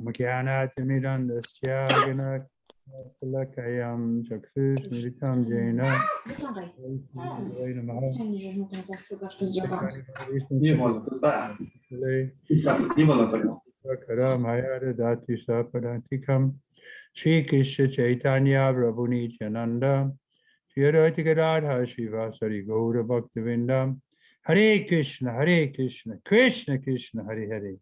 Makyanatimidandasyā gana Lakayam Chaksus Militam Jena. Nie wolno, to jest B. Nie wolno tego. Karam Hayada Dati Sapadantikam Shri Krishna Chaitanya Prabhu Nityananda Shri Advaita Gadadhara Srivasari Gaura Bhaktivinoda Hare Krishna, Krishna Krishna, Hare Hare,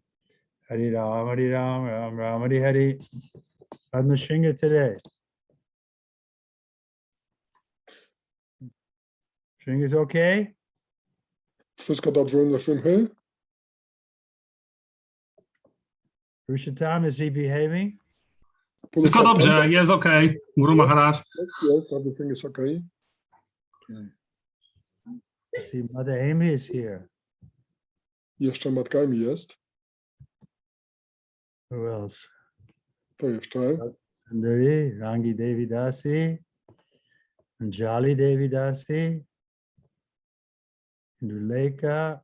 Hare Ram, Ram Ram, Hare Hare. I'm the singer today. String is okay? Wszystko dobrze u Nrsimhy? Purushottam, is he behaving? Wszystko dobrze, jest okej. Guru Maharaj. Yes, everything is okay. Okay. See, Mother Amy is here. Jeszcze matka Emi jest. Who else? To jeszcze. Sundari, Rangi Devi Dasi, Anjali Devi Dasi, Induleka.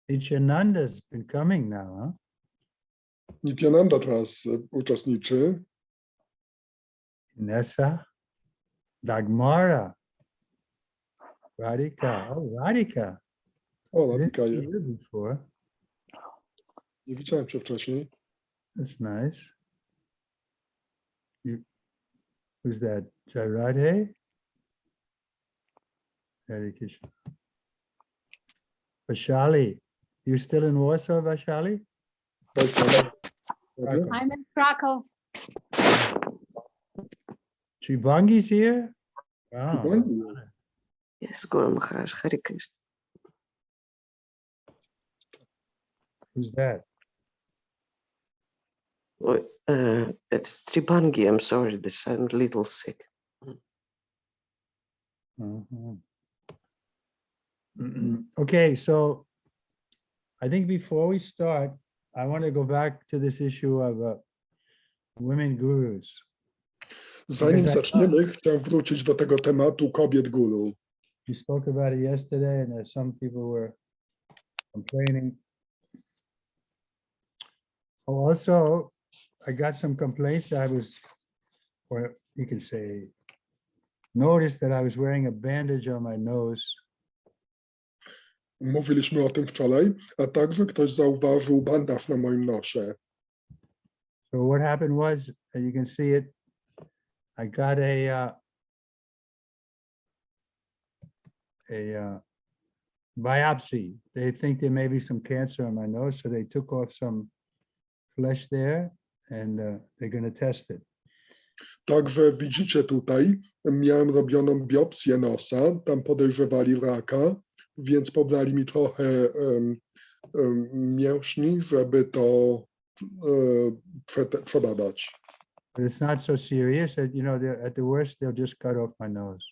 Nityananda's been coming now, huh? Nityananda teraz uczestniczy. Nessa, Dagmara, Radhika. Oh, Radhika. O, Didn't Radhika see jest. her before. Nie widziałem cię wcześniej. That's nice. Who's that? Jai Radhe? Hare Krishna. Vaishali. You still in Warsaw, Vaishali? I'm in Krakow. Shivangi's here? Wow. Yes, Guru Maharaj, Hare Krishna. Who's that? It's Tribangi, I'm sorry, this I'm a little sick. Okay, so I think before we start, I want to go back to this issue of women gurus. Zanim zaczniemy, chciałem wrócić do tego tematu kobiet guru. We spoke about it yesterday, and there's some people were complaining. Oh, also, I got some complaints that I was, or you can say, noticed that I was wearing a bandage on my nose. Mówiliśmy o tym wczoraj, a także ktoś zauważył bandaż na moim nosie. So what happened was, and you can see it, I got a biopsy. They think there may be some cancer on my nose, so they took off some flesh there, and they're going to test it. Także widzicie tutaj, miałem robioną biopsję nosa, tam podejrzewali raka, więc pobrali mi trochę mięśni, żeby to przebadać. But it's not so serious. You know, at the worst, they'll just cut off my nose.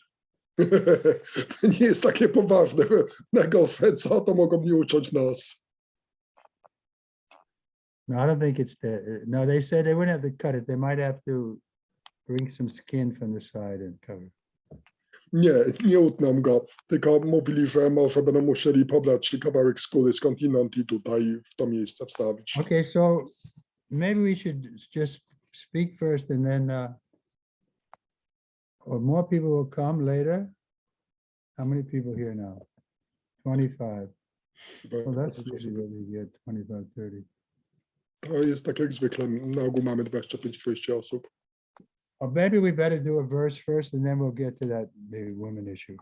To nie jest takie poważne. Najgorsze, co to mogą mi uciąć nos. No, I don't think it's that. No, they said they wouldn't have to cut it. They might have to bring some skin from the side and cover. Nie utną go, tylko mówili, że może będą musieli pobrać kawałek skóry skądinąd i tutaj w to miejsce wstawić. Okay, so maybe we should just speak first, and then or more people will come later. How many people here now? 25. Well, that's usually what we get, 25, 30. To jest tak jak zwykle, na ogół mamy 25-30 osób. Or maybe we better do a verse first, and then we'll get to that maybe women issue.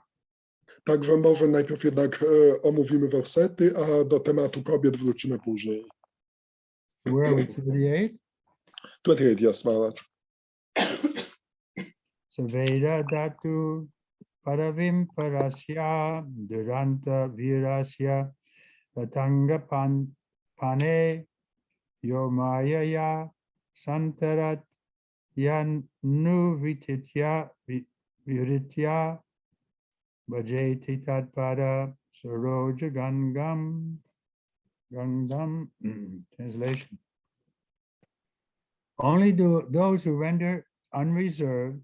Także może najpierw jednak omówimy wersety, a do tematu kobiet wrócimy później. Where are we, 38? 28, yes, Maharaj. Saveda datu paravim parasya duranta virasya ratanga pane yomayaya santarat yanu vititya viritya bhajeti tatpada saroja gangam. Translation. Only those who render unreserved,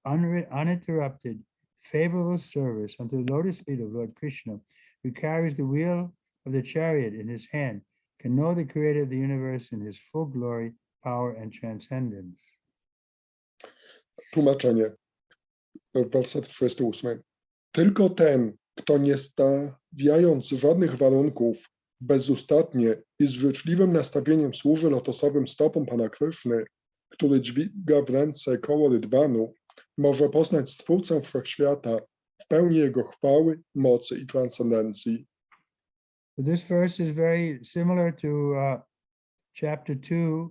uninterrupted, favorable service unto the lotus feet of Lord Krishna, who carries the wheel of the chariot in his hand, can know the creator of the universe in his full glory, power, and transcendence. Tłumaczenie. Werset 38. Tylko ten, kto nie stawiając żadnych warunków, bezustannie i z życzliwym nastawieniem służy lotosowym stopom Pana Kryszny, który dźwiga w ręce koło rydwanu, może poznać Stwórcę Wszechświata w pełni Jego chwały, mocy i transcendencji. So this verse is very similar to chapter 2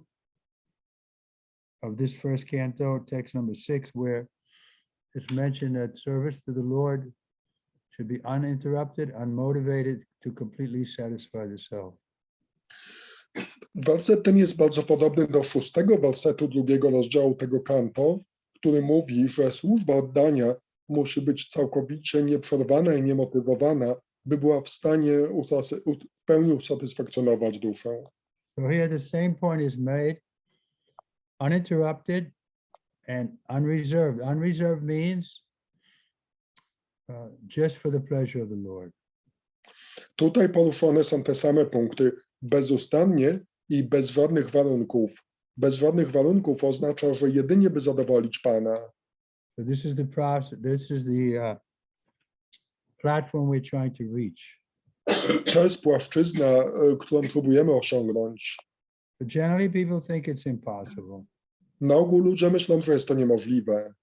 of this first canto, text number 6, where it's mentioned that service to the Lord should be uninterrupted, unmotivated, to completely satisfy the self. Werset ten jest bardzo podobny do 6 wersetu 2 rozdziału tego kanto, który mówi, że służba oddania musi być całkowicie nieprzerwana i niemotywowana, by była w stanie w pełni usatysfakcjonować duszę. So here the same point is made, uninterrupted and unreserved. Unreserved means just for the pleasure of the Lord. Tutaj poruszone są te same punkty, bezustannie i bez żadnych warunków. Bez żadnych warunków oznacza, że jedynie by zadowolić Pana. So this is the process. This is the platform we're trying to reach. To jest płaszczyzna, którą próbujemy osiągnąć. But generally, people think it's impossible. Na ogół ludzie myślą, że jest to niemożliwe.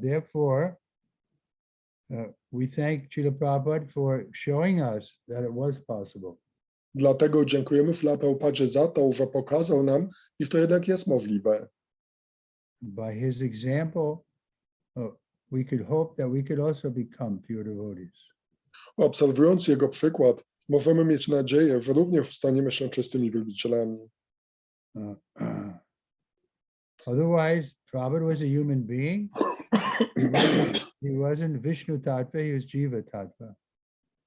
Therefore, we thank Srila Prabhupada for showing us that it was possible. Dlatego dziękujemy Śrila Prabhupadzie za to, że pokazał nam, iż to jednak jest możliwe. By his example, we could hope that we could also become pure devotees. Obserwując jego przykład, możemy mieć nadzieję, że również staniemy się czystymi wielbicielami. Otherwise, Prabhupada was a human being. He wasn't Vishnu Tattva, he was Jiva Tattva.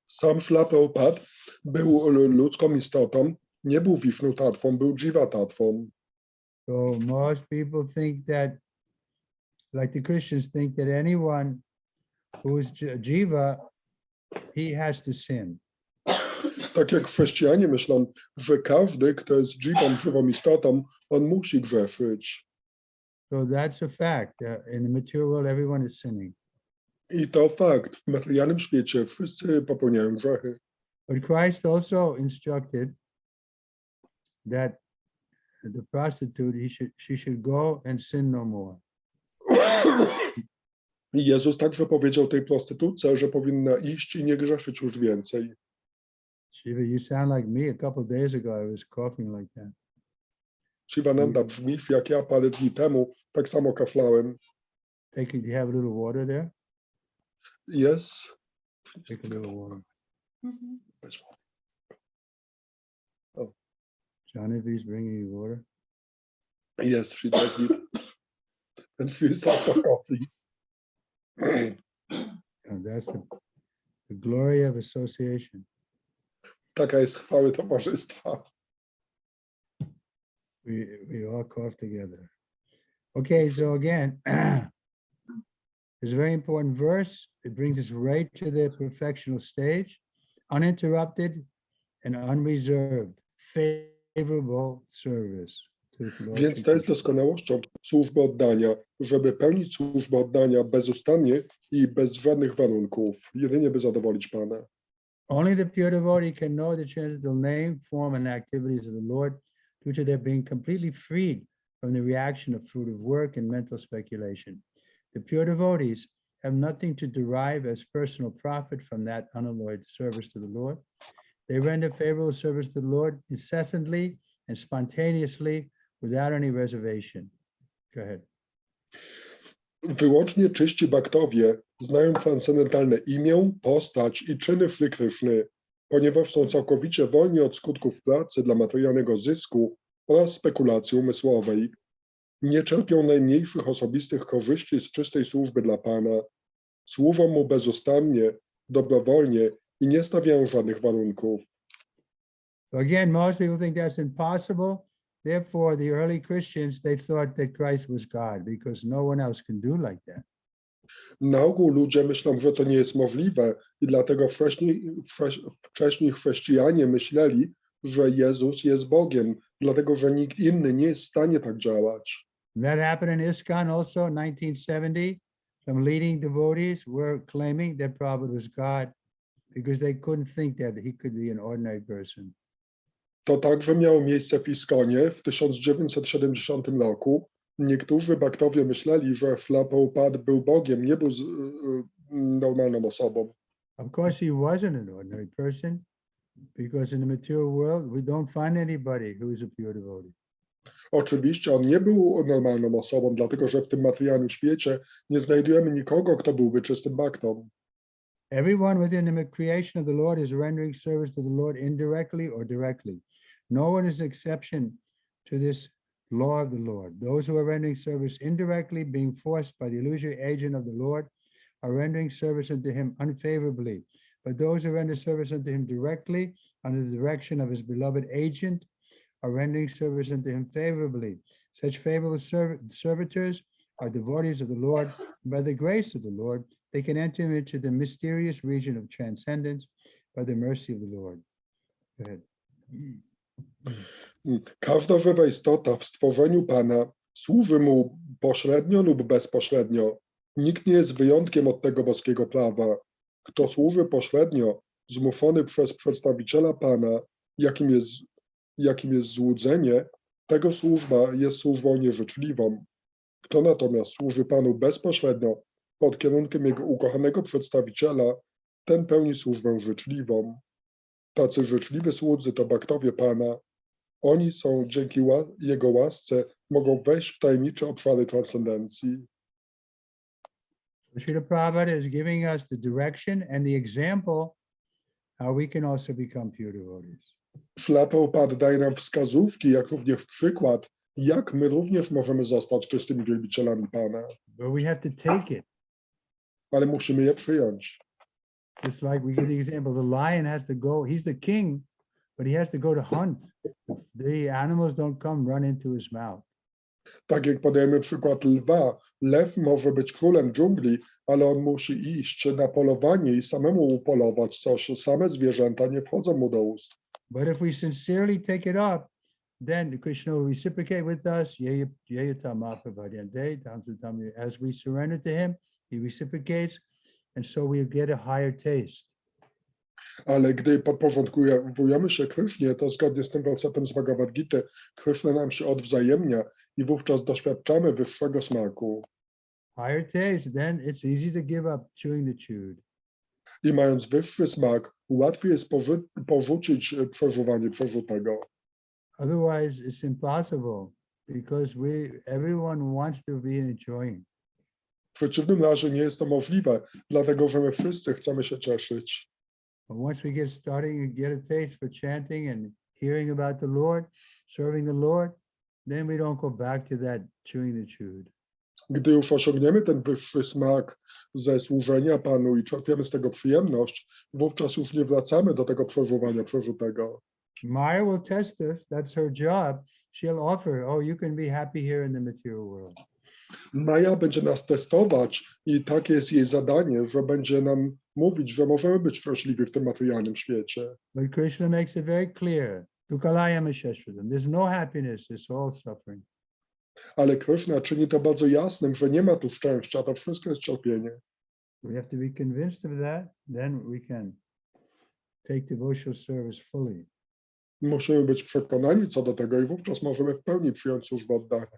Sam Śrila Prabhupada był ludzką istotą, nie był Vishnu Tattvą, był Jiva Tattvą. So most people think that, like the Christians think that anyone who is Jiva, he has to sin. Tak jak chrześcijanie myślą, że każdy, kto jest Jivą, żywą istotą, on musi grzeszyć. So that's a fact. In the material world, everyone is sinning. I to fakt. W materialnym świecie wszyscy popełniają grzechy. But Christ also instructed that the prostitute, she should go and sin no more. I Jezus także powiedział tej prostytutce, że powinna iść i nie grzeszyć już więcej. Shiva, you sound like me. A couple of days ago, I was coughing like that. Shivananda, brzmisz jak ja parę dni temu, tak samo kaszlałem. Do you have a little water there? Yes. Take a little water. Oh. Janavi's bringing you water. Yes, she does need it. And she's also coffee. And that's the glory of association. Taka jest chwały towarzystwa. We all cough together. Okay, so again, it's a very important verse. It brings us right to the perfectional stage, uninterrupted and unreserved, favorable service. Więc to jest doskonałością służby oddania, żeby pełnić służbę oddania bezustannie i bez żadnych warunków, jedynie by zadowolić Pana. Only the pure devotee can know the transcendental name, form, and activities of the Lord due to their being completely freed from the reaction of fruitive work and mental speculation. The pure devotees have nothing to derive as personal profit from that unalloyed service to the Lord. They render favorable service to the Lord incessantly and spontaneously without any reservation. Go ahead. Wyłącznie czyści bhaktowie znają transcendentalne imię, postać i czyny Shri Kryszny, ponieważ są całkowicie wolni od skutków pracy dla materialnego zysku oraz spekulacji umysłowej. Nie czerpią najmniejszych osobistych korzyści z czystej służby dla Pana. Służą Mu bezustannie, dobrowolnie i nie stawiają żadnych warunków. So again, most people think that's impossible. Therefore, the early Christians, they thought that Christ was God because no one else can do like that. Na ogół ludzie myślą, że to nie jest możliwe i dlatego wcześniej chrześcijanie myśleli, że Jezus jest Bogiem, dlatego że nikt inny nie jest w stanie tak działać. That happened in ISKCON also in 1970. Some leading devotees were claiming that Prabhupada was God because they couldn't think that he could be an ordinary person. To także miało miejsce w ISKCONie w 1970 roku. Niektórzy baktowie myśleli, że Śrila Prabhupada był Bogiem, nie był normalną osobą. Of course, he wasn't an ordinary person because in the material world, we don't find anybody who is a pure devotee. Oczywiście on nie był normalną osobą, dlatego że w tym materialnym świecie nie znajdujemy nikogo, kto byłby czystym baktą. Everyone within the creation of the Lord is rendering service to the Lord indirectly or directly. No one is an exception to this law of the Lord. Those who are rendering service indirectly, being forced by the illusory agent of the Lord, are rendering service unto him unfavorably. But those who render service unto him directly, under the direction of his beloved agent, are rendering service unto him favorably. Such favorable servitors are devotees of the Lord. By the grace of the Lord, they can enter into the mysterious region of transcendence by the mercy of the Lord. Go ahead. Każda żywa istota w stworzeniu Pana służy mu pośrednio lub bezpośrednio. Nikt nie jest wyjątkiem od tego boskiego prawa. Kto służy pośrednio, zmuszony przez przedstawiciela Pana, jakim jest złudzenie, tego służba jest służbą nieżyczliwą. Kto natomiast służy Panu bezpośrednio, pod kierunkiem jego ukochanego przedstawiciela, ten pełni służbę życzliwą. Tacy życzliwi słudzy to baktowie Pana. Oni są dzięki jego łasce mogą wejść w tajemnicze obszary transcendencji. Srila Prabhupada is giving us the direction and the example how we can also become pure devotees. Śrila Prabhupada daje nam wskazówki, jak również przykład, jak my również możemy zostać czystymi wielbicielami Pana. But we have to take it. Ale musimy je przyjąć. Just like we give the example, the lion has to go, he's the king, but he has to go to hunt. The animals don't come run into his mouth. Tak jak podajemy przykład lwa, lew może być królem dżungli, ale on musi iść na polowanie i samemu upolować coś. Same zwierzęta nie wchodzą mu do ust. But if we sincerely take it up, then Krishna will reciprocate with us. As we surrender to him, he reciprocates, and so we get a higher taste. Ale gdy podporządkujemy się Krysznie, to zgodnie z tym wersetem z Bhagavad Gity, Kryszna nam się odwzajemnia i wówczas doświadczamy wyższego smaku. Higher taste, then it's easy to give up chewing the chewed. I mając wyższy smak, łatwiej jest porzucić przeżuwanie przeżutego. Otherwise, it's impossible because everyone wants to be enjoying. W przeciwnym razie nie jest to możliwe, dlatego że my wszyscy chcemy się cieszyć. But once we get starting and get a taste for chanting and hearing about the Lord, serving the Lord, then we don't go back to that chewing the chewed. Gdy już osiągniemy ten wyższy smak ze służenia Panu i czerpiemy z tego przyjemność, wówczas już nie wracamy do tego przeżuwania przerzutego. Maya will test us, that's her job. She'll offer, oh, you can be happy here in the material world. Maja będzie nas testować i takie jest jej zadanie, że będzie nam mówić, że możemy być szczęśliwi w tym materialnym świecie. But Krishna makes it very clear. Dukalayam Shashvatam. There's no happiness, it's all suffering. Ale Krishna czyni to bardzo jasnym, że nie ma tu szczęścia, to wszystko jest cierpienie. We have to be convinced of that, then we can take devotional service fully. Musimy być przekonani co do tego i wówczas możemy w pełni przyjąć służbę oddania.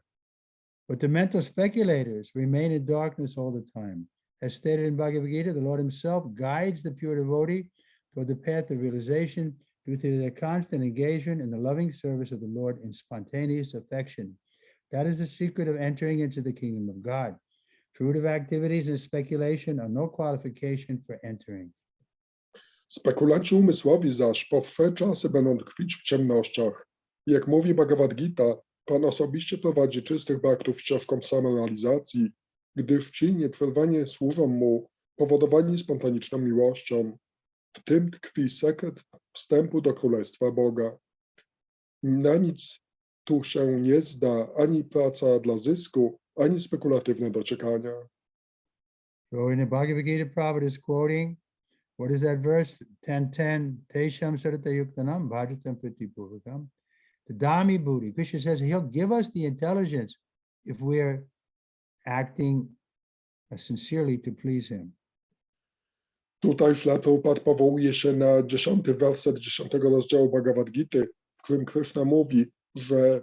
But the mental speculators remain in darkness all the time. As stated in Bhagavad Gita, the Lord himself guides the pure devotee toward the path of realization due to their constant engagement in the loving service of the Lord in spontaneous affection. That is the secret of entering into the kingdom of God. Fruitive activities and speculation are no qualification for entering. Spekulanci umysłowi zaś po wsze czasy będą tkwić w ciemnościach. Jak mówi Bhagavad Gita, Pan osobiście prowadzi czystych baktów ścieżką samorealizacji, gdyż ci nieprzerwanie służą mu, powodowani spontaniczną miłością. W tym tkwi sekret wstępu do Królestwa Boga. Na nic tu się nie zda ani praca dla zysku, ani spekulatywne dociekania. So in the Bhagavad Gita, Prabhupada is quoting What is that verse? 10:10. Tesham sarata yuktanam bhajatam pritipurvakam. The Dami Buddhi. Krishna says he'll give us the intelligence if we're acting sincerely to please him. Tutaj Ślapopad powołuje się na 10. werset 10 rozdziału Bhagavad Gity, w którym Krishna mówi, że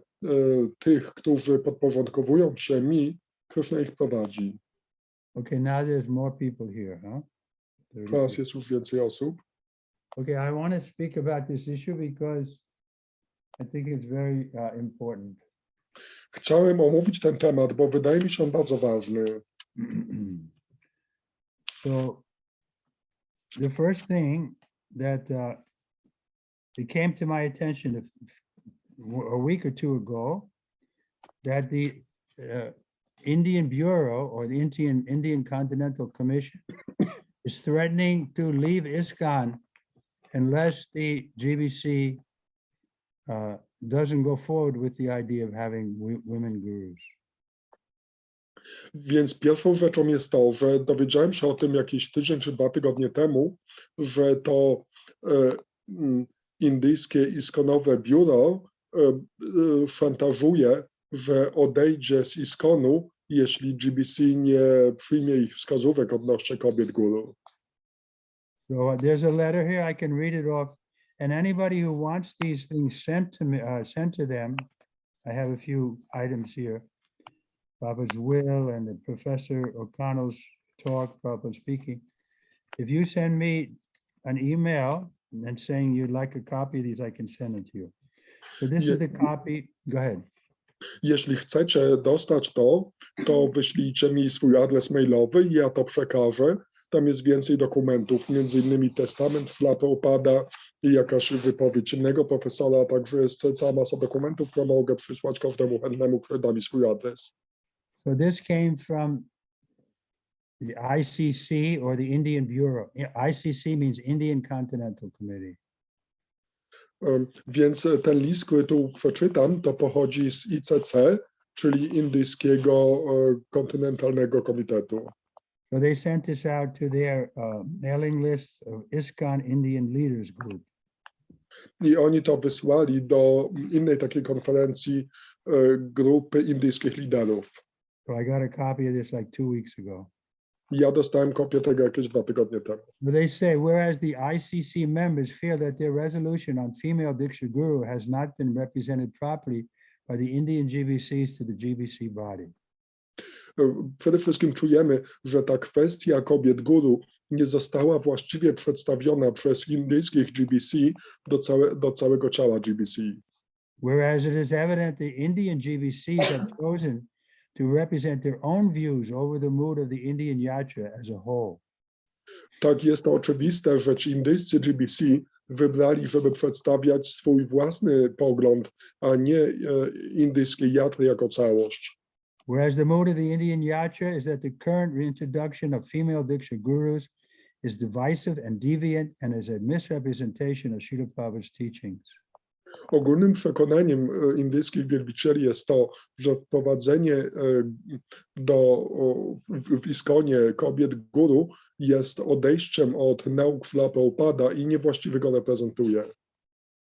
tych, którzy podporządkowują się mi, Krishna ich prowadzi. Okay, now there's more people here, huh? Teraz jest już więcej osób. Okay, I want to speak about this issue because I think it's very important. Chciałem omówić ten temat, bo wydaje mi się on bardzo ważny. So the first thing that it came to my attention a week or two ago that the Indian Bureau or the Indian Continental Commission is threatening to leave ISKCON unless the GBC doesn't go forward with the idea of having women gurus. Więc pierwszą rzeczą jest to, że dowiedziałem się o tym jakiś tydzień czy 2 tygodnie temu, że to indyjskie ISKCONowe biuro szantażuje, że odejdzie z ISKCONu, jeśli GBC nie przyjmie ich wskazówek odnośnie kobiet guru. So there's a letter here, I can read it off. And anybody who wants these things sent to them, I have a few items here. Prabhupada's will and the Professor O'Connell's talk, Prabhupada speaking. If you send me an email and saying you'd like a copy of these, I can send it to you. So this is the copy. Go ahead. Jeśli chcecie dostać to wyślijcie mi swój adres mailowy i ja to przekażę. Tam jest więcej dokumentów, między innymi testament Ślapopada i jakaś wypowiedź innego profesora, a także jest cała masa dokumentów, które mogę przysłać każdemu chętnemu, który da mi swój adres. So this came from the ICC or the Indian Bureau. ICC means Indian Continental Committee. Więc ten list, który tu przeczytam, to pochodzi z ICC, czyli Indyjskiego Kontynentalnego Komitetu. So they sent this out to their mailing list of ISKCON Indian Leaders Group. I oni to wysłali do innej takiej konferencji grupy indyjskich liderów. So I got a copy of this like 2 weeks ago. Ja dostałem kopię tego jakieś 2 tygodnie temu. But they say, whereas the ICC members feel that their resolution on female Diksha Guru has not been represented properly by the Indian GBCs to the GBC body. Przede wszystkim czujemy, że ta kwestia kobiet guru nie została właściwie przedstawiona przez indyjskich GBC do całego ciała GBC. Whereas it is evident the Indian GBCs have chosen to represent their own views over the mood of the Indian Yatra as a whole. Tak, jest to oczywiste, że ci indyjscy GBC wybrali, żeby przedstawiać swój własny pogląd, a nie indyjskie jatry jako całość. Whereas the mood of the Indian Yatra is that the current reintroduction of female Diksha gurus is divisive and deviant and is a misrepresentation of Srila Prabhupada's teachings. Ogólnym przekonaniem indyjskich wielbicieli jest to, że wprowadzenie w ISKCONie kobiet guru jest odejściem od nauk Ślapopada i niewłaściwie go reprezentuje.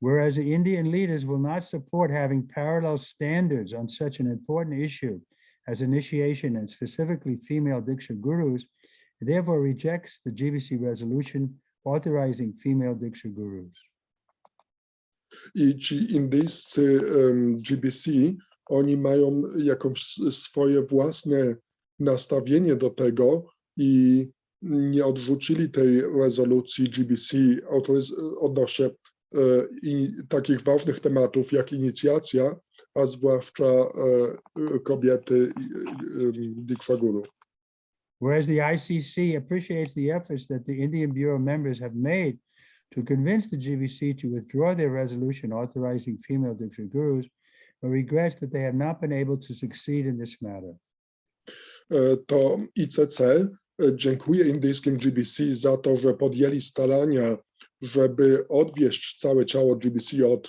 Whereas the Indian leaders will not support having parallel standards on such an important issue as initiation and specifically female Diksha gurus, it therefore rejects the GBC resolution authorizing female Diksha gurus. I ci indyjscy GBC, oni mają jakąś swoje własne nastawienie do tego i nie odrzucili tej rezolucji GBC odnośnie takich ważnych tematów jak inicjacja, a zwłaszcza kobiety Diksha Guru. Whereas the ICC appreciates the efforts that the Indian Bureau members have made to convince the GBC to withdraw their resolution authorizing female Diksha gurus, but regrets that they have not been able to succeed in this matter. To ICC dziękuję indyjskim GBC za to, że podjęli starania, żeby odwieść całe ciało GBC od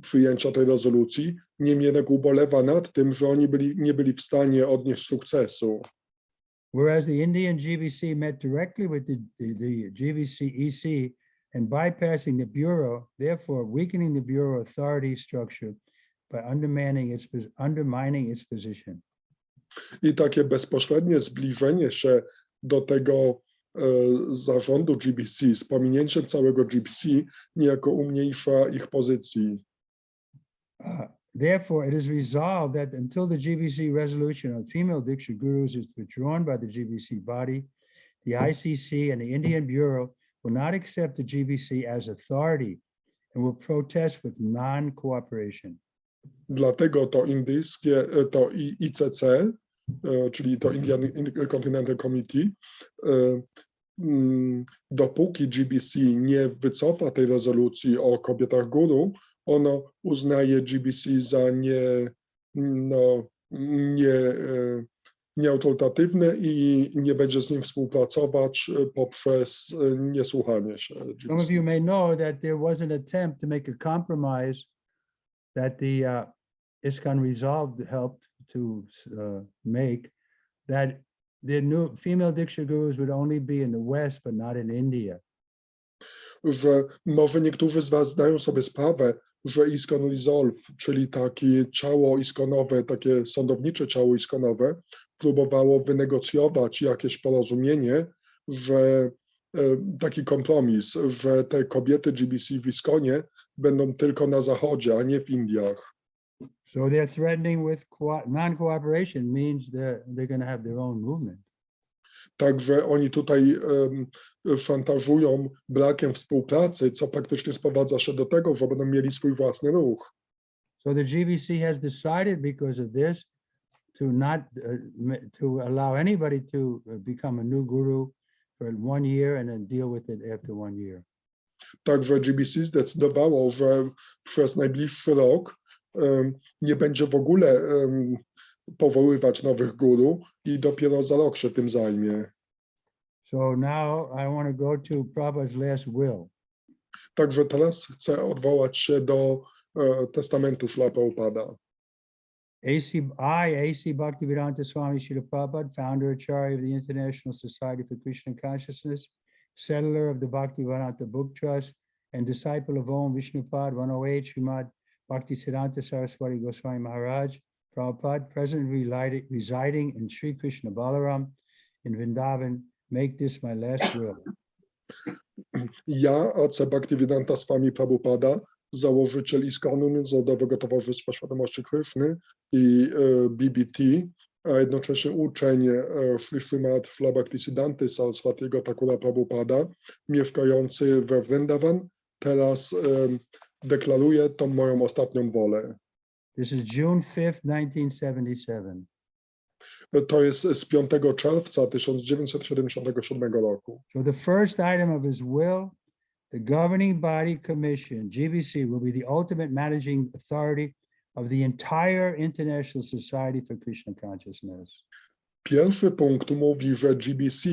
przyjęcia tej rezolucji. Niemniej jednak ubolewa nad tym, że oni nie byli w stanie odnieść sukcesu. Whereas the Indian GBC met directly with the GBC EC and bypassing the Bureau, therefore weakening the Bureau authority structure by undermining its position. I takie bezpośrednie zbliżenie się do tego zarządu GBC z pominięciem całego GBC niejako umniejsza ich pozycji. Therefore, it is resolved that until the GBC resolution on female Diksha gurus is withdrawn by the GBC body, the ICC and the Indian Bureau will not accept the GBC as authority and will protest with non-cooperation. Dlatego to ICC, czyli to Indian Continental Committee, dopóki GBC nie wycofa tej rezolucji o kobietach guru, ono uznaje GBC za nieautorytatywne i nie będzie z nim współpracować poprzez niesłuchanie się GBC. Some of you may know that there was an attempt to make a compromise that the ISKCON Resolved helped to make, that the new female Diksha gurus would only be in the West, but not in India. Że może niektórzy z was zdają sobie sprawę, że ISKCON Resolve, czyli takie ciało iskonowe, takie sądownicze ciało iskonowe, próbowało wynegocjować jakieś porozumienie, że taki kompromis, że te kobiety GBC w ISKCONie będą tylko na zachodzie, a nie w Indiach. So they're threatening with non-cooperation means they're going to have their own movement. Także oni tutaj szantażują brakiem współpracy, co praktycznie sprowadza się do tego, że będą mieli swój własny ruch. So the GBC has decided because of this to allow anybody to become a new guru for 1 year and then deal with it after 1 year. Także GBC zdecydowało, że przez najbliższy rok nie będzie w ogóle powoływać nowych guru i dopiero za rok się tym zajmie. So now I want to go to Prabhupada's last will. Także teraz chcę odwołać się do testamentu Śrila Prabhupada. A.C. Bhaktivedanta Swami Srila Prabhupada, founder Acharya of the International Society for Krishna Consciousness, settler of the Bhaktivedanta Book Trust, and disciple of Om Vishnupad 108 Śrimad Bhaktisiddhanta Saraswati Goswami Maharaj, Prabhupada, presently residing in Sri Krishna Balaram in Vrindavan, make this my last will. Ja, A.C. Bhaktivedanta Swami Prabhupada, założyciel ISKCONu, Międzynarodowego Towarzystwa Świadomości Kryszny i BBT, a jednocześnie uczeń Śrimad Śrila Bhaktisiddhanty Saraswatiego Thakura Prabhupada, mieszkający we Vrindavan, teraz deklaruję tą moją ostatnią wolę. This is June 5th, 1977. To jest z 5 czerwca 1977 roku. So the first item of his will, the governing body commission, GBC, will be the ultimate managing authority of the entire International Society for Krishna Consciousness. Pierwszy punkt mówi, że GBC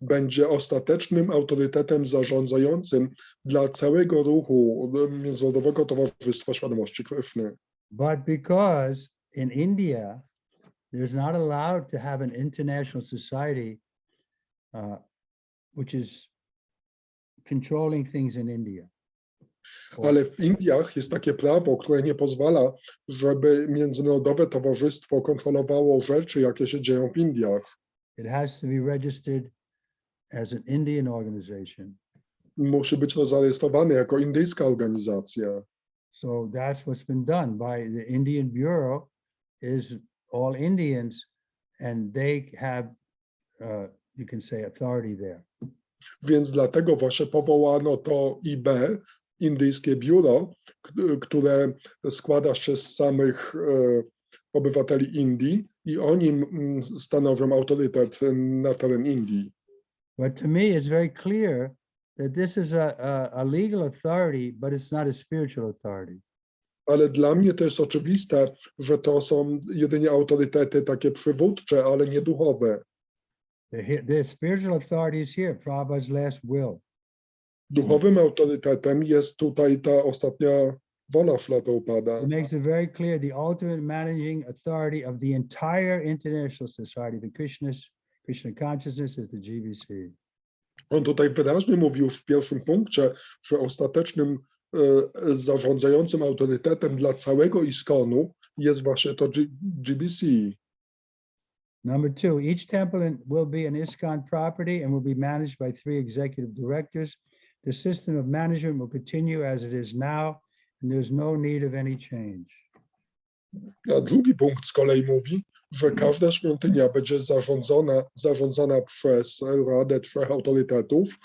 będzie ostatecznym autorytetem zarządzającym dla całego ruchu Międzynarodowego Towarzystwa Świadomości Kryszny. But because in India, there's not allowed to have an international society which is controlling things in India. Ale w Indiach jest takie prawo, które nie pozwala, żeby Międzynarodowe Towarzystwo kontrolowało rzeczy, jakie się dzieją w Indiach. It has to be registered as an Indian organization. Musi być to zarejestrowane jako indyjska organizacja. So that's what's been done by the Indian Bureau, is all Indians, and they have, you can say, authority there. Więc dlatego właśnie powołano to IB, Indyjskie Biuro, które składa się z samych obywateli Indii i oni stanowią autorytet na teren Indii. But to me, it's very clear that this is a legal authority, but it's not a spiritual authority. Ale dla mnie to jest oczywiste, że to są jedynie autorytety takie przywódcze, ale nie duchowe. The spiritual authority is here, Prabhupada's last will. Duchowym autorytetem jest tutaj ta ostatnia wola Śrila Prabhupada. It makes it very clear the ultimate managing authority of the entire International Society for Krishna consciousness is the GBC. On tutaj wyraźnie mówił w pierwszym punkcie, że ostatecznym zarządzającym autorytetem dla całego ISKCON-u jest właśnie to GBC. Number 2, each temple will be an ISKCON property and will be managed by 3 executive directors. The system of management will continue as it is now, and there's no need of any change. A drugi punkt z kolei mówi, że każda świątynia będzie zarządzana przez Radę 3 autorytetów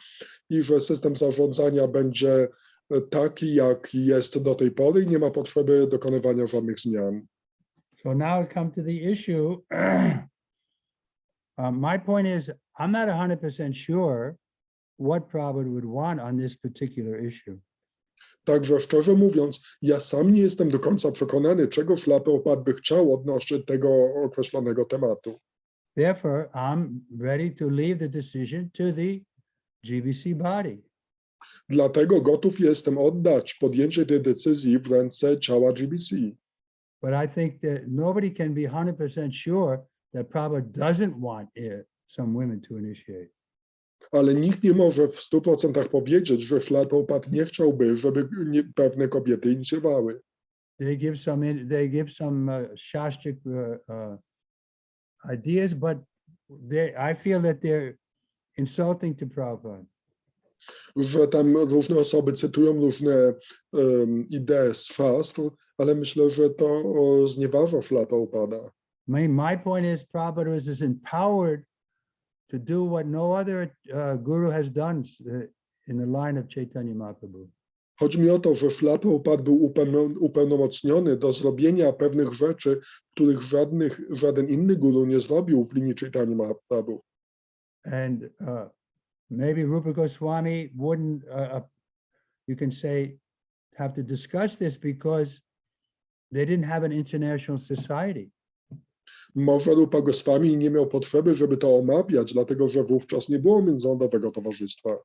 i że system zarządzania będzie taki, jak jest do tej pory i nie ma potrzeby dokonywania żadnych zmian. So now I come to the issue. My point is, I'm not 100% sure what Prabhupada would want on this particular issue. Także szczerze mówiąc, ja sam nie jestem do końca przekonany, czego Śrila Prabhupada by chciał odnośnie tego określonego tematu. Therefore, I'm ready to leave the decision to the GBC body. Dlatego gotów jestem oddać podjęcie tej decyzji w ręce ciała GBC. But I think that nobody can be 100% sure that Prabhupada doesn't want some women to initiate. Ale nikt nie może w 100% powiedzieć, że Śrila Prabhupada nie chciałby, żeby pewne kobiety inicjowały. They give some Shastric ideas, but I feel that they're insulting to Prabhupada. Że tam różne osoby cytują różne idee z szastr, ale myślę, że to znieważa Śrila Prabhupada. My point is Prabhupada is empowered to do what no other guru has done in the line of Chaitanya Mahaprabhu. Chodzi mi o to, że Śrila Prabhupada był upełnomocniony do zrobienia pewnych rzeczy, których żaden inny guru nie zrobił w linii Chaitanya Mahaprabhu. And maybe Rupa Goswami wouldn't, you can say, have to discuss this because they didn't have an international society. Może Rupa Goswami nie miał potrzeby, żeby to omawiać, dlatego że wówczas nie było międzynarodowego towarzystwa.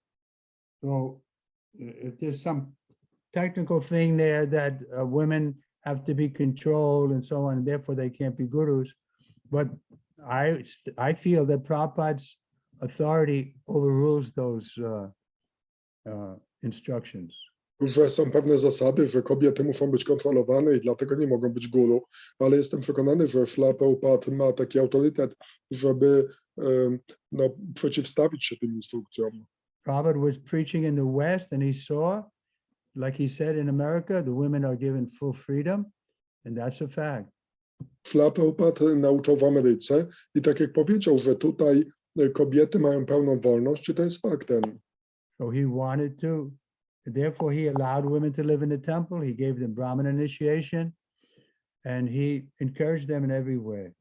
So if there's some technical thing there that women have to be controlled and so on, and therefore they can't be gurus. But I feel that Prabhupada's authority overrules those instructions. Że są pewne zasady, że kobiety muszą być kontrolowane i dlatego nie mogą być guru, ale jestem przekonany, że Śrila Prabhupada ma taki autorytet, żeby przeciwstawić się tym instrukcjom. Prabhupada was preaching in the West and he saw, like he said in America, the women are given full freedom, and that's a fact. Śrila Prabhupada nauczał w Ameryce i tak jak powiedział, że tutaj kobiety mają pełną wolność i to jest faktem. So he wanted to, therefore he allowed women to live in the temple, he gave them Brahmin initiation, and he encouraged them in every way.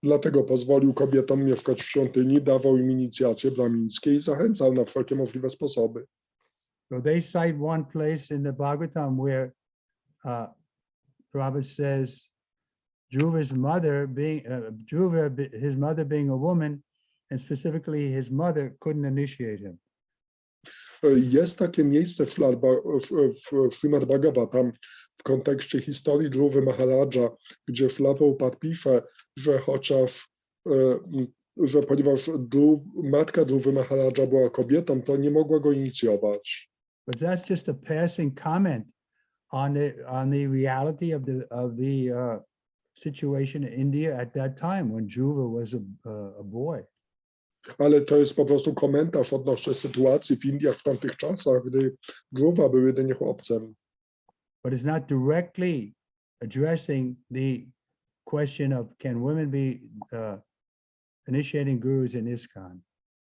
Dlatego pozwolił kobietom mieszkać w świątyni, dawał im inicjacje brahmińskie i zachęcał na wszelkie możliwe sposoby. So they cite one place in the Bhagavatam where Prabhupada says, Dhruva's mother being, his mother being a woman, and specifically his mother couldn't initiate him. Jest takie miejsce w Śrimad Bhagavatam w kontekście historii Dhruwy Maharadża, gdzie Śrila Prabhupada pisze, że ponieważ matka Dhruwy Maharadża była kobietą, to nie mogła go inicjować. But that's just a passing comment on the reality of the situation in India at that time when Dhruva was a boy. Ale to jest po prostu komentarz odnośnie sytuacji w Indiach w tamtych czasach, gdy Dhruva był jedynie chłopcem. But it's not directly addressing the question of can women be initiating gurus in ISKCON.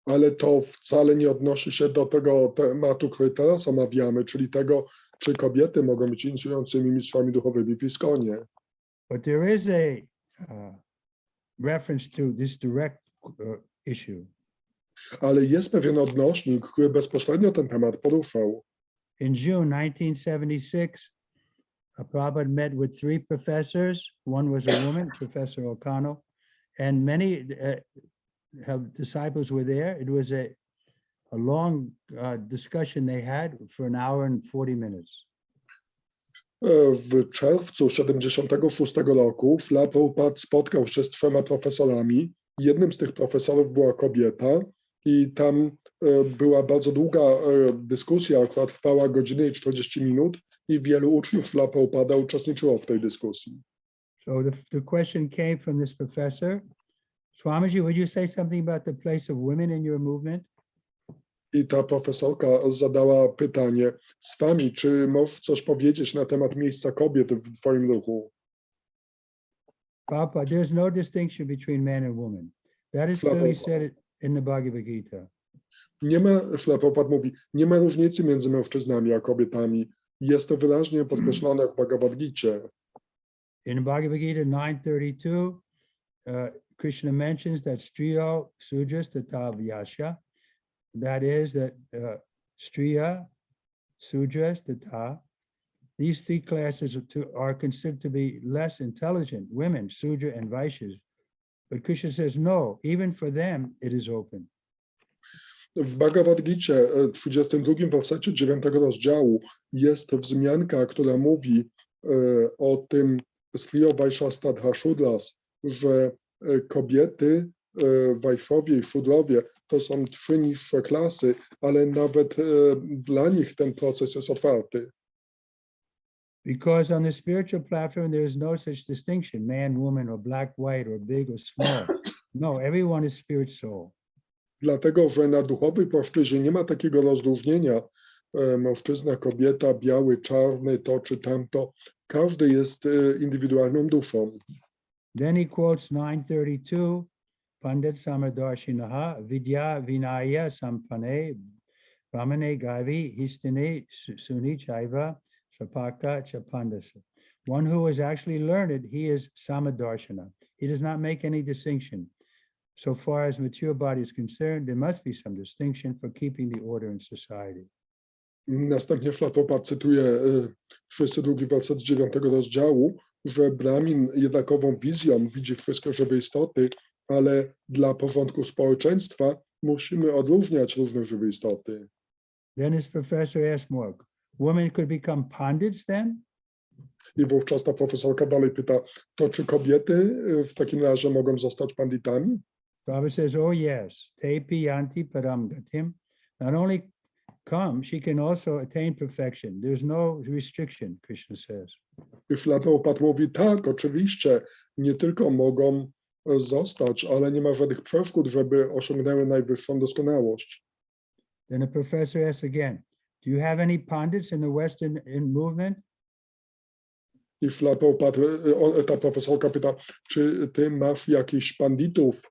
Ale to wcale nie odnosi się do tego tematu, który teraz omawiamy, czyli tego, czy kobiety mogą być inicjującymi mistrzami duchowymi w ISKCONie. But there is a reference to this direct issue. Ale jest pewien odnośnik, który bezpośrednio ten temat poruszał. In June 1976, Prabhupada met with 3 professors. One was a woman, Professor O'Connell, and many disciples were there. It was a long discussion they had for an hour and 40 minutes. W czerwcu 1976 roku Śrila Prabhupada spotkał się z 3 profesorami Jednym z tych profesorów była kobieta i tam była bardzo długa dyskusja, która trwała godzinę i 40 minut i wielu uczniów Śrila Prabhupada uczestniczyło w tej dyskusji. So the question came from this professor. Swamiji, would you say something about the place of women in your movement? I ta profesorka zadała pytanie: Swami, czy możesz coś powiedzieć na temat miejsca kobiet w twoim ruchu? Papa, there's no distinction between man and woman. That is clearly said in the Bhagavad Gita. Nie ma, Śrila Prabhupada mówi, nie ma różnicy między mężczyznami a kobietami. Jest to wyraźnie podkreślone w Bhagavad Gicie. In Bhagavad Gita 9:32, Krishna mentions that Striyo, Sudras, Tata, Vyasya. That is that Striya, Sudras, Tata, these three classes are considered to be less intelligent, women, Sudra and Vaishyas. But Krishna says, no, even for them it is open. W Bhagavad Gicie, 32 wersecie 9 rozdziału, jest wzmianka, która mówi o tym Striyo, Vaishya, Tadha, Shudras, że kobiety, Wajszowie i Szudrowie to są trzy niższe klasy, ale nawet dla nich ten proces jest otwarty. Because on the spiritual platform, there is no such distinction, man, woman, or black, white, or big or small. No, everyone is spirit soul. Dlatego, że na duchowej płaszczyźnie nie ma takiego rozróżnienia mężczyzna, kobieta, biały, czarny, to czy tamto. Każdy jest indywidualną duszą. Then he quotes 9:32, Pandit Samardarshinaha, Vidya Vinaya Sampane, Brahmane Gavi, Histine Suni Chaiva, Shapaka Chapandasa. One who is actually learned, he is Samadarshana. He does not make any distinction. So far as mature body is concerned, there must be some distinction for keeping the order in society. Następnie Śrila Prabhupada cytuje 32 werset z 9 rozdziału, że Brahmin jednakową wizją widzi wszystkie żywe istoty, ale dla porządku społeczeństwa musimy odróżniać różne żywe istoty. Then his professor asked more, women could become pandits then? I wówczas ta profesorka dalej pyta, to czy kobiety w takim razie mogą zostać panditami? Prabhupada says, oh yes, te piyanti param gatim. Not only come, she can also attain perfection. There's no restriction, Krishna says. I Śrila Prabhupada mówi, tak, oczywiście, nie tylko mogą zostać, ale nie ma żadnych przeszkód, żeby osiągnęły najwyższą doskonałość. Then the professor asks again, do you have any pandits in the Western movement? I Śrila Prabhupada, ta profesorka pyta, czy ty masz jakichś panditów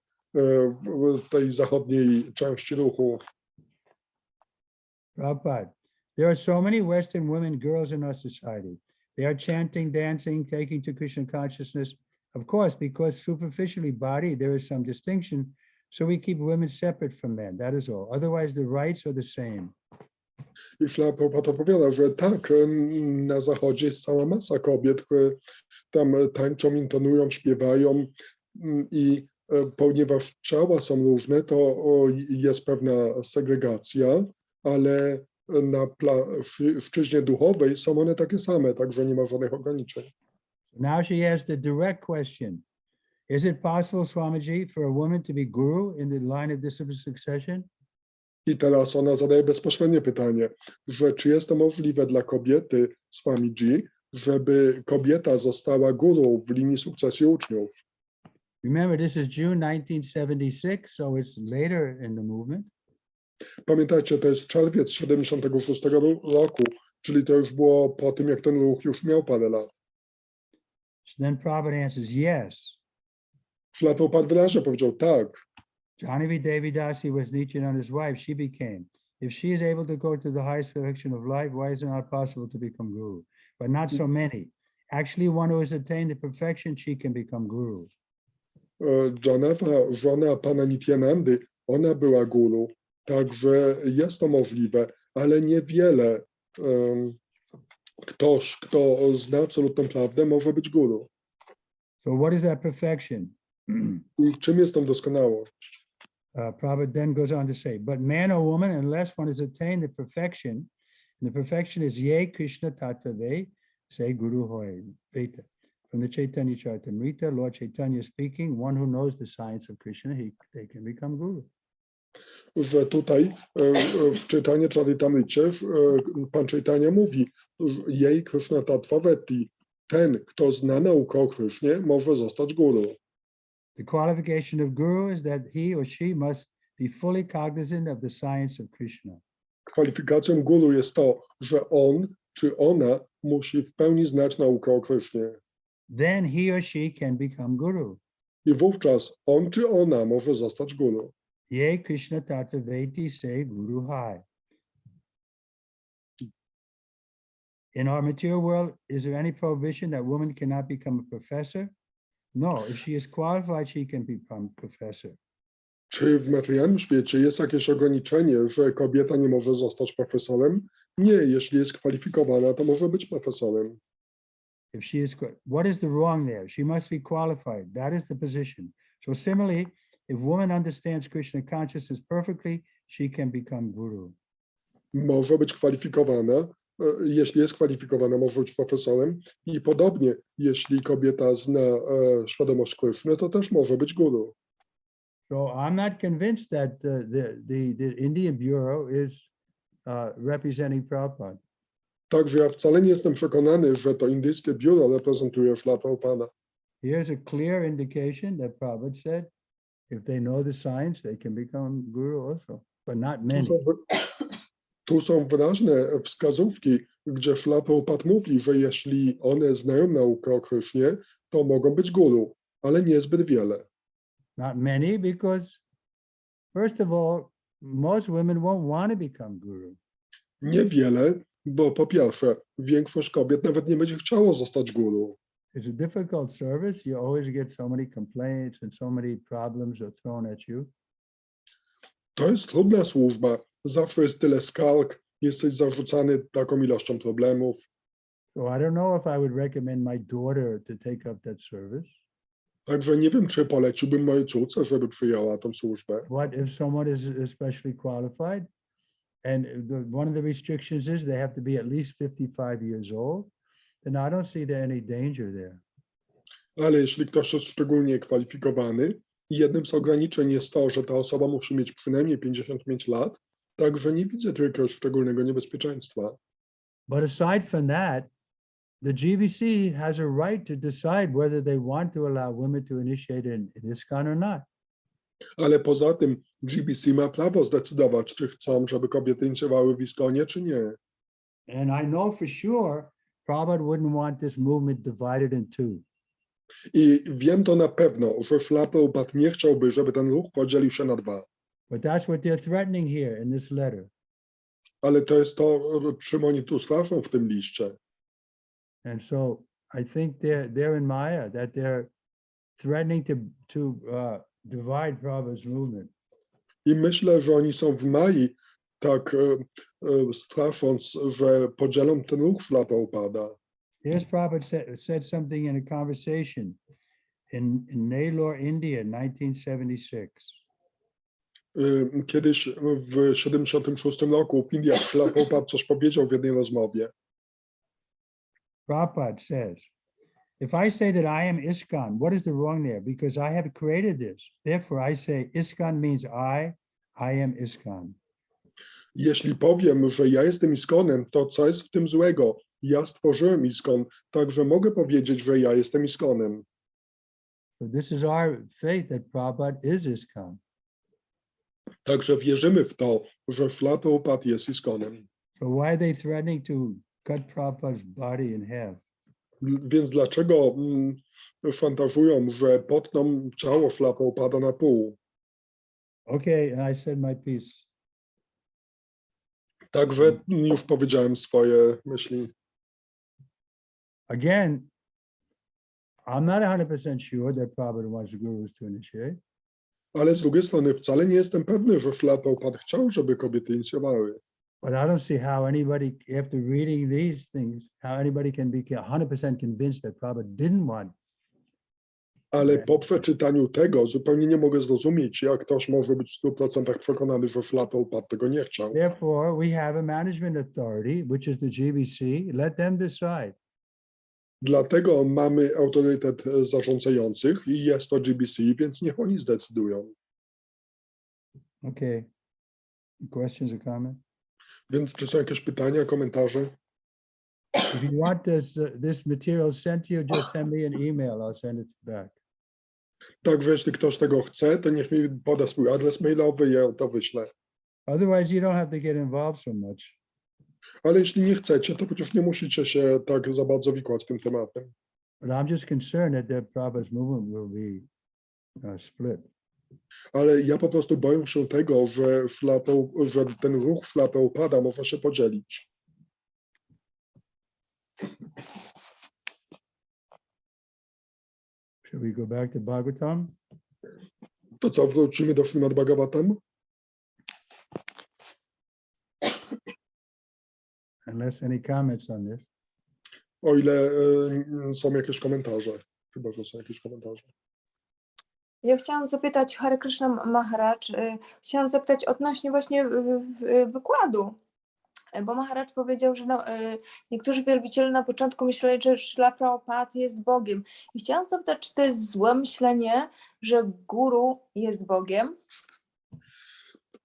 w tej zachodniej części ruchu? Prabhupada, there are so many Western women, girls in our society. They are chanting, dancing, taking to Krishna consciousness. Of course, because superficially body, there is some distinction. So we keep women separate from men, that is all. Otherwise, the rights are the same. I Śrila Prabhupada opowiada, że tak, na zachodzie jest cała masa kobiet, które tam tańczą, intonują, śpiewają i ponieważ ciała są różne, to jest pewna segregacja, ale na płaszczyźnie duchowej są one takie same, także nie ma żadnych ograniczeń. Now she asks the direct question. Is it possible, Swamiji, for a woman to be guru in the line of disciple succession? I teraz ona zadaje bezpośrednie pytanie, że czy jest to możliwe dla kobiety, Swamiji, żeby kobieta została guru w linii sukcesji uczniów? Remember, this is June 1976, so it's later in the movement. Pamiętajcie, to jest czerwiec 76 roku, czyli to już było po tym, jak ten ruch już miał parę lat. Then Prabhupada answers, yes. Śrila Prabhupada wyraźnie powiedział tak. Jhanavi Devi Dasi was Nityananda's wife, she became. If she is able to go to the highest perfection of life, why is it not possible to become guru? But not so many. Actually, one who has attained the perfection, she can become guru. Jhanawa, żona pana Nityanandy, ona była guru, także jest to możliwe, ale niewiele ktoś, kto zna absolutną prawdę, może być guru. So what is that perfection? I czym jest tą doskonałość? Prabhupada then goes on to say, but man or woman, unless one has attained the perfection, and the perfection is ye Krishna tattvave, say Guru hoy. from the Chaitanya Charitamrita, Lord Chaitanya speaking, one who knows the science of Krishna, they can become guru. Że tutaj w czytaniu Charitamricie Pan Chaitanya mówi, jej Krishna Tattvavati, ten, kto zna naukę o Krishnie, może zostać guru. The qualification of guru is that he or she must be fully cognizant of the science of Krishna. Kwalifikacją guru jest to, że on czy ona musi w pełni znać naukę o Krishnie. Then he or she can become guru. I wówczas on czy ona może zostać guru. Ye Krishna Tattvavati say Guru Hai. In our material world, is there any prohibition that woman cannot become a professor? No, if she is qualified, she can become professor. Czy w materialnym świecie jest jakieś ograniczenie, że kobieta nie może zostać profesorem? Nie, jeśli jest kwalifikowana, to może być profesorem. If she is, what is the wrong there? She must be qualified. That is the position. So similarly, if woman understands Krishna consciousness perfectly, she can become guru. Może być kwalifikowana, jeśli jest kwalifikowana, może być profesorem. I podobnie, jeśli kobieta zna świadomość Krishny, to też może być guru. So I'm not convinced that the Indian Bureau is representing Prabhupada. Także ja wcale nie jestem przekonany, że to indyjskie biuro reprezentuje Śrila Prabhupada. Here's a clear indication that Prabhupada said, if they know the science, they can become guru also, but not many. Tu są wyraźne wskazówki, gdzie Śrila Prabhupada mówi, że jeśli one znają naukę o Krishnie, to mogą być guru, ale niezbyt wiele. Not many, because first of all, most women won't want to become guru. Niewiele, bo po pierwsze, większość kobiet nawet nie będzie chciało zostać guru. It's a difficult service. You always get so many complaints and so many problems are thrown at you. To jest trudna służba. Zawsze jest tyle skarg, jesteś zarzucany taką ilością problemów. So I don't know if I would recommend my daughter to take up that service. Także nie wiem, czy poleciłbym mojej córce, żeby przyjęła tą służbę. What if someone is especially qualified? And one of the restrictions is they have to be at least 55 years old. Then I don't see there any danger there. Ale jeśli ktoś jest szczególnie kwalifikowany, i jednym z ograniczeń jest to, że ta osoba musi mieć przynajmniej 55 lat, także nie widzę tu jakiegoś szczególnego niebezpieczeństwa. But aside from that, the GBC has a right to decide whether they want to allow women to initiate in ISKCON or not. Ale poza tym GBC ma prawo zdecydować, czy chcą, żeby kobiety inicjowały w ISKCONie, czy nie. And I know for sure Prabhupada wouldn't want this movement divided in two. I wiem to na pewno, że Śrila Prabhupada nie chciałby, żeby ten ruch podzielił się na dwa. But that's what they're threatening here in this letter. Ale to jest to, czym oni tu straszą w tym liście. And so I think they're in Maya, that they're threatening to divide Prabhupada's movement. I myślę, że oni są w Mai, tak strasząc, że podzielą ten ruch Śrila Prabhupada. Here's Prabhupada said something in a conversation in Nellore, India, 1976. Kiedyś w 76 roku w Indiach Śrila Prabhupada coś powiedział w jednej rozmowie. Prabhupada says, if I say that I am ISKCON, what is the wrong there? Because I have created this. Therefore I say ISKCON means I am ISKCON. Jeśli powiem, że ja jestem ISKCONem, to co jest w tym złego? Ja stworzyłem ISKCON, także mogę powiedzieć, że ja jestem ISKCOnem. So this is our faith that Prabhupada is ISKCON. Także wierzymy w to, że Śrila Prabhupada jest ISKCOnem. So why are they threatening to cut Prabhupada's body in half? Więc dlaczego szantażują, że potną ciało Śrila Prabhupada na pół? Okay, I said my piece. Także już powiedziałem swoje myśli. Again, I'm not 100% sure that Prabhupada wants the gurus to initiate. Ale z drugiej strony wcale nie jestem pewny, że Śrila Prabhupada chciał, żeby kobiety inicjowały. But I don't see how anybody, after reading these things, how anybody can be 100% convinced that Prabhupada didn't want. Ale po przeczytaniu tego zupełnie nie mogę zrozumieć, jak ktoś może być w 100% przekonany, że Śrila Prabhupada tego nie chciał. Therefore, we have a management authority, which is the GBC. Let them decide. Dlatego mamy autorytet zarządzających i jest to GBC, więc niech oni zdecydują. Okay. Questions or comments? Więc czy są jakieś pytania, komentarze? If you want this material sent to you, just send me an email. I'll send it back. Także jeśli ktoś tego chce, to niech mi poda swój adres mailowy, ja to wyślę. Otherwise, you don't have to get involved so much. Ale jeśli nie chcecie, to przecież nie musicie się tak za bardzo wikłać tym tematem. But I'm just concerned that the Prabhupada's movement will be split. Ale ja po prostu boję się tego, że ten ruch Śrila Prabhupada może się podzielić. Should we go back to Bhagavatam? To co, wrócimy do Śrimad Bhagavatam? Unless any comments on this. O ile są jakieś komentarze. Chyba, że są jakieś komentarze. Ja chciałam zapytać Hare Krishna Maharaj, chciałam zapytać odnośnie właśnie wykładu, bo Maharaj powiedział, że niektórzy wielbiciele na początku myśleli, że Śrila Prabhupada jest Bogiem. I chciałam zapytać, czy to jest złe myślenie, że guru jest Bogiem?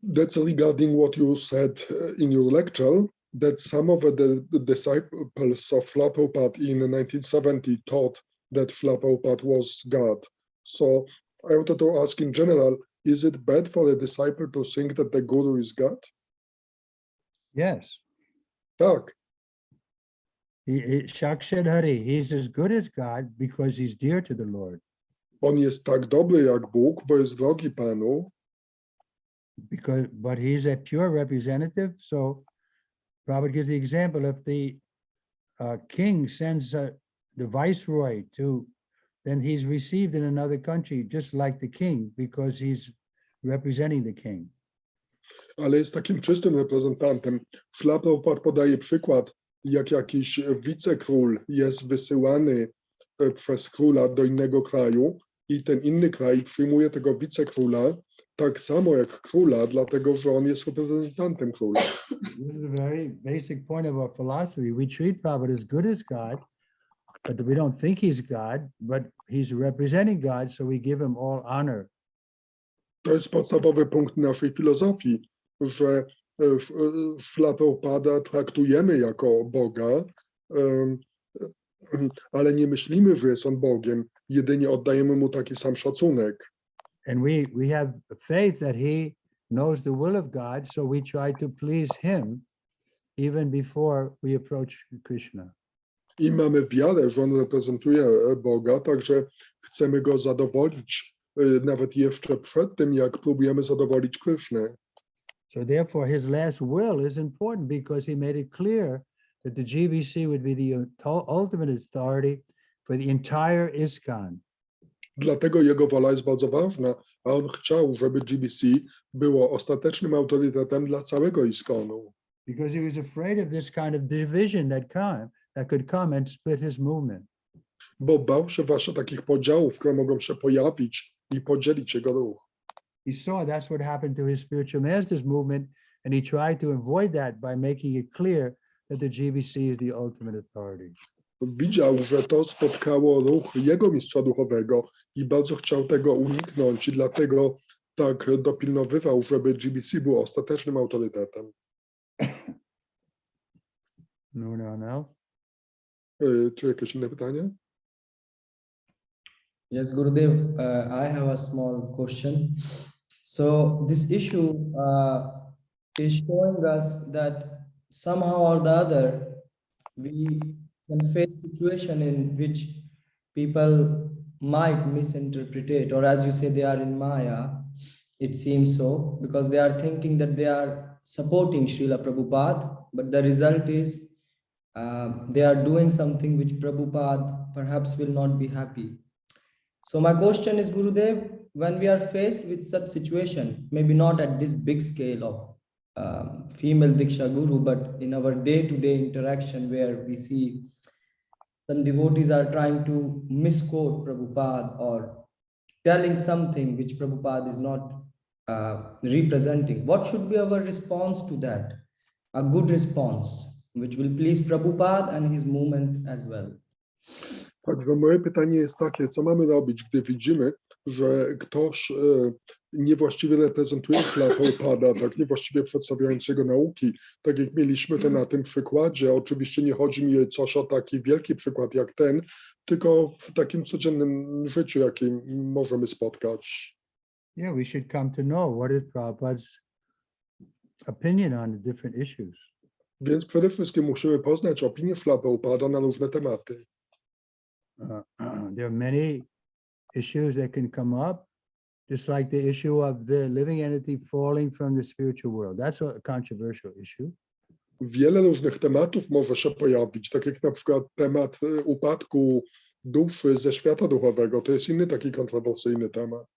That's regarding what you said in your lecture, that some of the disciples of Śrila Prabhupada in 1970 thought that Śrila Prabhupada was God. So I wanted to ask in general, is it bad for a disciple to think that the guru is God? Yes. Tak. Shakshat Hari, he's as good as God because he's dear to the Lord. On jest tak dobry jak Bóg, bo jest drogi Panu, But he's a pure representative. So Prabhupada gives the example, if the king sends the viceroy then he's received in another country just like the king because he's representing the king. ale jest takim czystym reprezentantem. Śrila Prabhupada podaje przykład, jak jakiś wicekról jest wysyłany przez króla do innego kraju i ten inny kraj przyjmuje tego wicekróla tak samo jak króla, dlatego że on jest reprezentantem króla. This is a very basic point of our philosophy. We treat Prabhupada as good as God, but we don't think he's God, but he's representing God, so we give him all honor. To jest podstawowy punkt naszej filozofii, że Śrila Prabhupada traktujemy jako Boga, ale nie myślimy, że jest on Bogiem, jedynie oddajemy mu taki sam szacunek. And we have faith that he knows the will of God, so we try to please him even before we approach Krishna. I mamy wiarę, że on reprezentuje Boga, także chcemy go zadowolić nawet jeszcze przed tym, jak próbujemy zadowolić Krishnę. So therefore his last will is important because he made it clear that the GBC would be the ultimate authority for the entire ISKCON. Dlatego jego wola jest bardzo ważna, a on chciał, żeby GBC było ostatecznym autorytetem dla całego ISKCON-u. Because he was afraid of this kind of division that could come and split his movement. Bo bał się właśnie takich podziałów, które mogą się pojawić i podzielić jego ruch. He saw that's what happened to his spiritual master's movement, and he tried to avoid that by making it clear that the GBC is the ultimate authority. Widział, że to spotkało ruch jego mistrza duchowego i bardzo chciał tego uniknąć i dlatego tak dopilnowywał, żeby GBC był ostatecznym autorytetem. No. Czy jakieś inne pytanie? Yes, Gurudev, I have a small question. So this issue is showing us that somehow or the other, we can face situation in which people might misinterpret, or as you say, they are in Maya, it seems so, because they are thinking that they are supporting Srila Prabhupada, but the result is they are doing something which Prabhupada perhaps will not be happy. So my question is, Gurudev, when we are faced with such situation, maybe not at this big scale of female Diksha Guru, but in our day-to-day interaction where we see some devotees are trying to misquote Prabhupada or telling something which Prabhupada is not representing, what should be our response to that? A good response, which will please Prabhupada and his movement as well. Także moje pytanie jest takie, co mamy robić, gdy widzimy, że ktoś niewłaściwie reprezentuje Prabhupada, tak niewłaściwie przedstawiając jego nauki, tak jak mieliśmy to na tym przykładzie. Oczywiście nie chodzi mi coś o taki wielki przykład jak ten, tylko w takim codziennym życiu, jakim możemy spotkać. Yeah, we should come to know what is Prabhupada's opinion on the different issues. Więc przede wszystkim musimy poznać opinię Prabhupada na różne tematy. There are many issues that can come up, just like the issue of the living entity falling from the spiritual world. That's a controversial issue. Wiele różnych tematów może się pojawić, tak jak na przykład temat upadku duszy ze świata duchowego. To jest inny taki kontrowersyjny temat.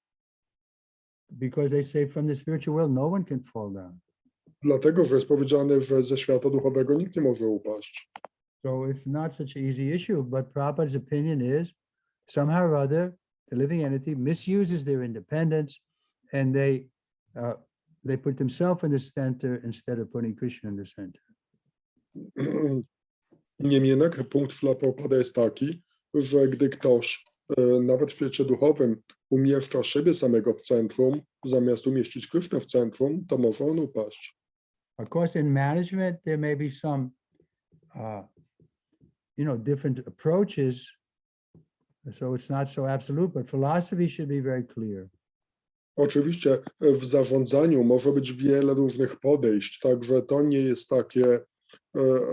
Because they say from the spiritual world, no one can fall down. Dlatego, że jest powiedziane, że ze świata duchowego nikt nie może upaść. So it's not such an easy issue, but Prabhupada's opinion is somehow or other, the living entity misuses their independence and they put themselves in the center instead of putting Krishna in the center. Niemniej jednak punkt Prabhupada jest taki, że gdy ktoś nawet w świecie duchowym umieszcza siebie samego w centrum, zamiast umieścić Krishnę w centrum, to może on upaść. Of course, in management, there may be some, different approaches. So it's not so absolute, but philosophy should be very clear. Oczywiście w zarządzaniu może być wiele różnych podejść, także to nie jest takie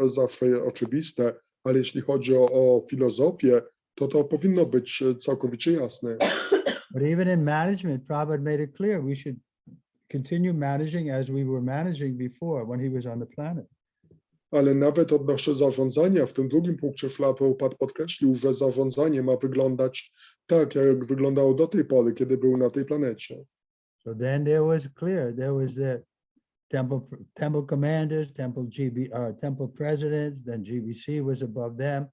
zawsze oczywiste, ale jeśli chodzi o filozofię, to powinno być całkowicie jasne. But even in management, Prabhupada made it clear we should continue managing as we were managing before when he was on the planet. Ale nawet odnośnie zarządzania, w tym drugim punkcie Prabhupada podkreślił, że zarządzanie ma wyglądać tak, jak wyglądało do tej pory, kiedy był na tej planecie. So then there was the temple commanders, temple presidents, then GBC was above them.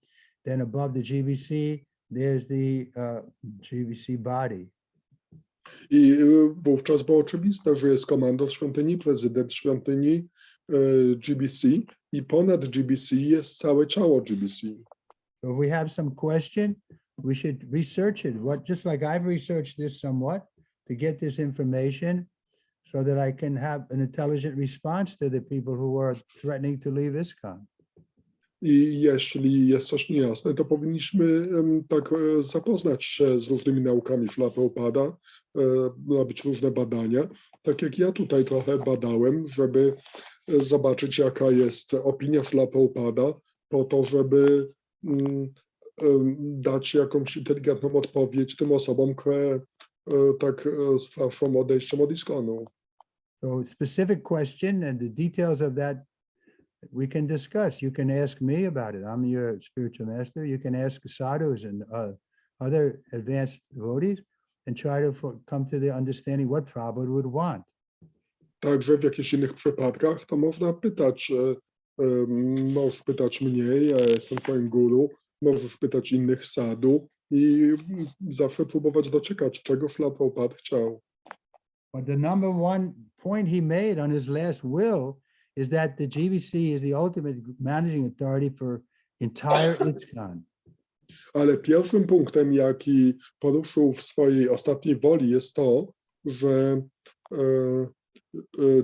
Then above the GBC, there's the GBC body. I wówczas było oczywiste, że jest komandor świątyni, prezydent świątyni GBC i ponad GBC jest całe ciało GBC. So if we have some question, we should research it. Just like I've researched this somewhat to get this information so that I can have an intelligent response to the people who are threatening to leave ISKCON. I jeśli jest coś niejasne, to powinniśmy tak zapoznać się z różnymi naukami Prabhupada, robić różne badania. Tak jak ja tutaj trochę badałem, żeby zobaczyć, jaka jest opinia Prabhupada, po to, żeby dać jakąś inteligentną odpowiedź tym osobom, które tak straszą odejściem od ISKCON-u. So specific question and the details of that we can discuss. You can ask me about it. I'm your spiritual master. You can ask sadhus and other advanced devotees and try to come to the understanding what Prabhupada would want. Także w jakichś innych przypadkach to można pytać, możesz pytać mnie, ja jestem twoim guru, możesz pytać innych sadhu i zawsze próbować doczekać, czego Prabhupada chciał. But the number one point he made on his last will is that the GBC is the ultimate managing authority for entire ISKCON. Ale pierwszym punktem, jaki poruszył w swojej ostatniej woli, jest to, że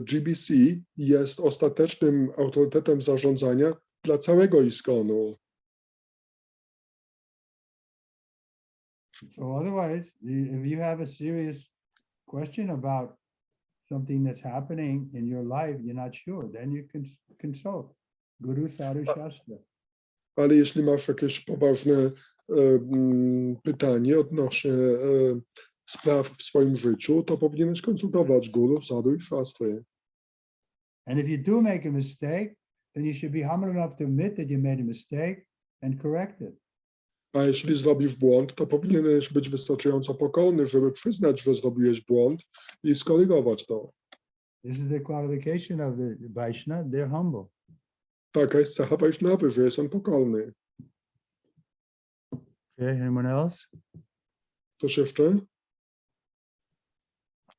GBC jest ostatecznym autorytetem zarządzania dla całego ISKCON-u. So otherwise, if you have a serious question about something that's happening in your life, you're not sure, then you can consult Guru Sadhu Shastra. Ale jeśli masz jakieś poważne pytanie odnośnie spraw w swoim życiu, to powinieneś konsultować Guru, Sadhu i Shastry. And if you do make a mistake, then you should be humble enough to admit that you made a mistake and correct it. A jeśli zrobisz błąd, to powinieneś być wystarczająco pokorny, żeby przyznać, że zrobiłeś błąd i skorygować to. This is the qualification of the Vaishnava, they're humble. Taka jest cecha Vaishnavy, że jest on pokorny. Okay, anyone else? Ktoś jeszcze?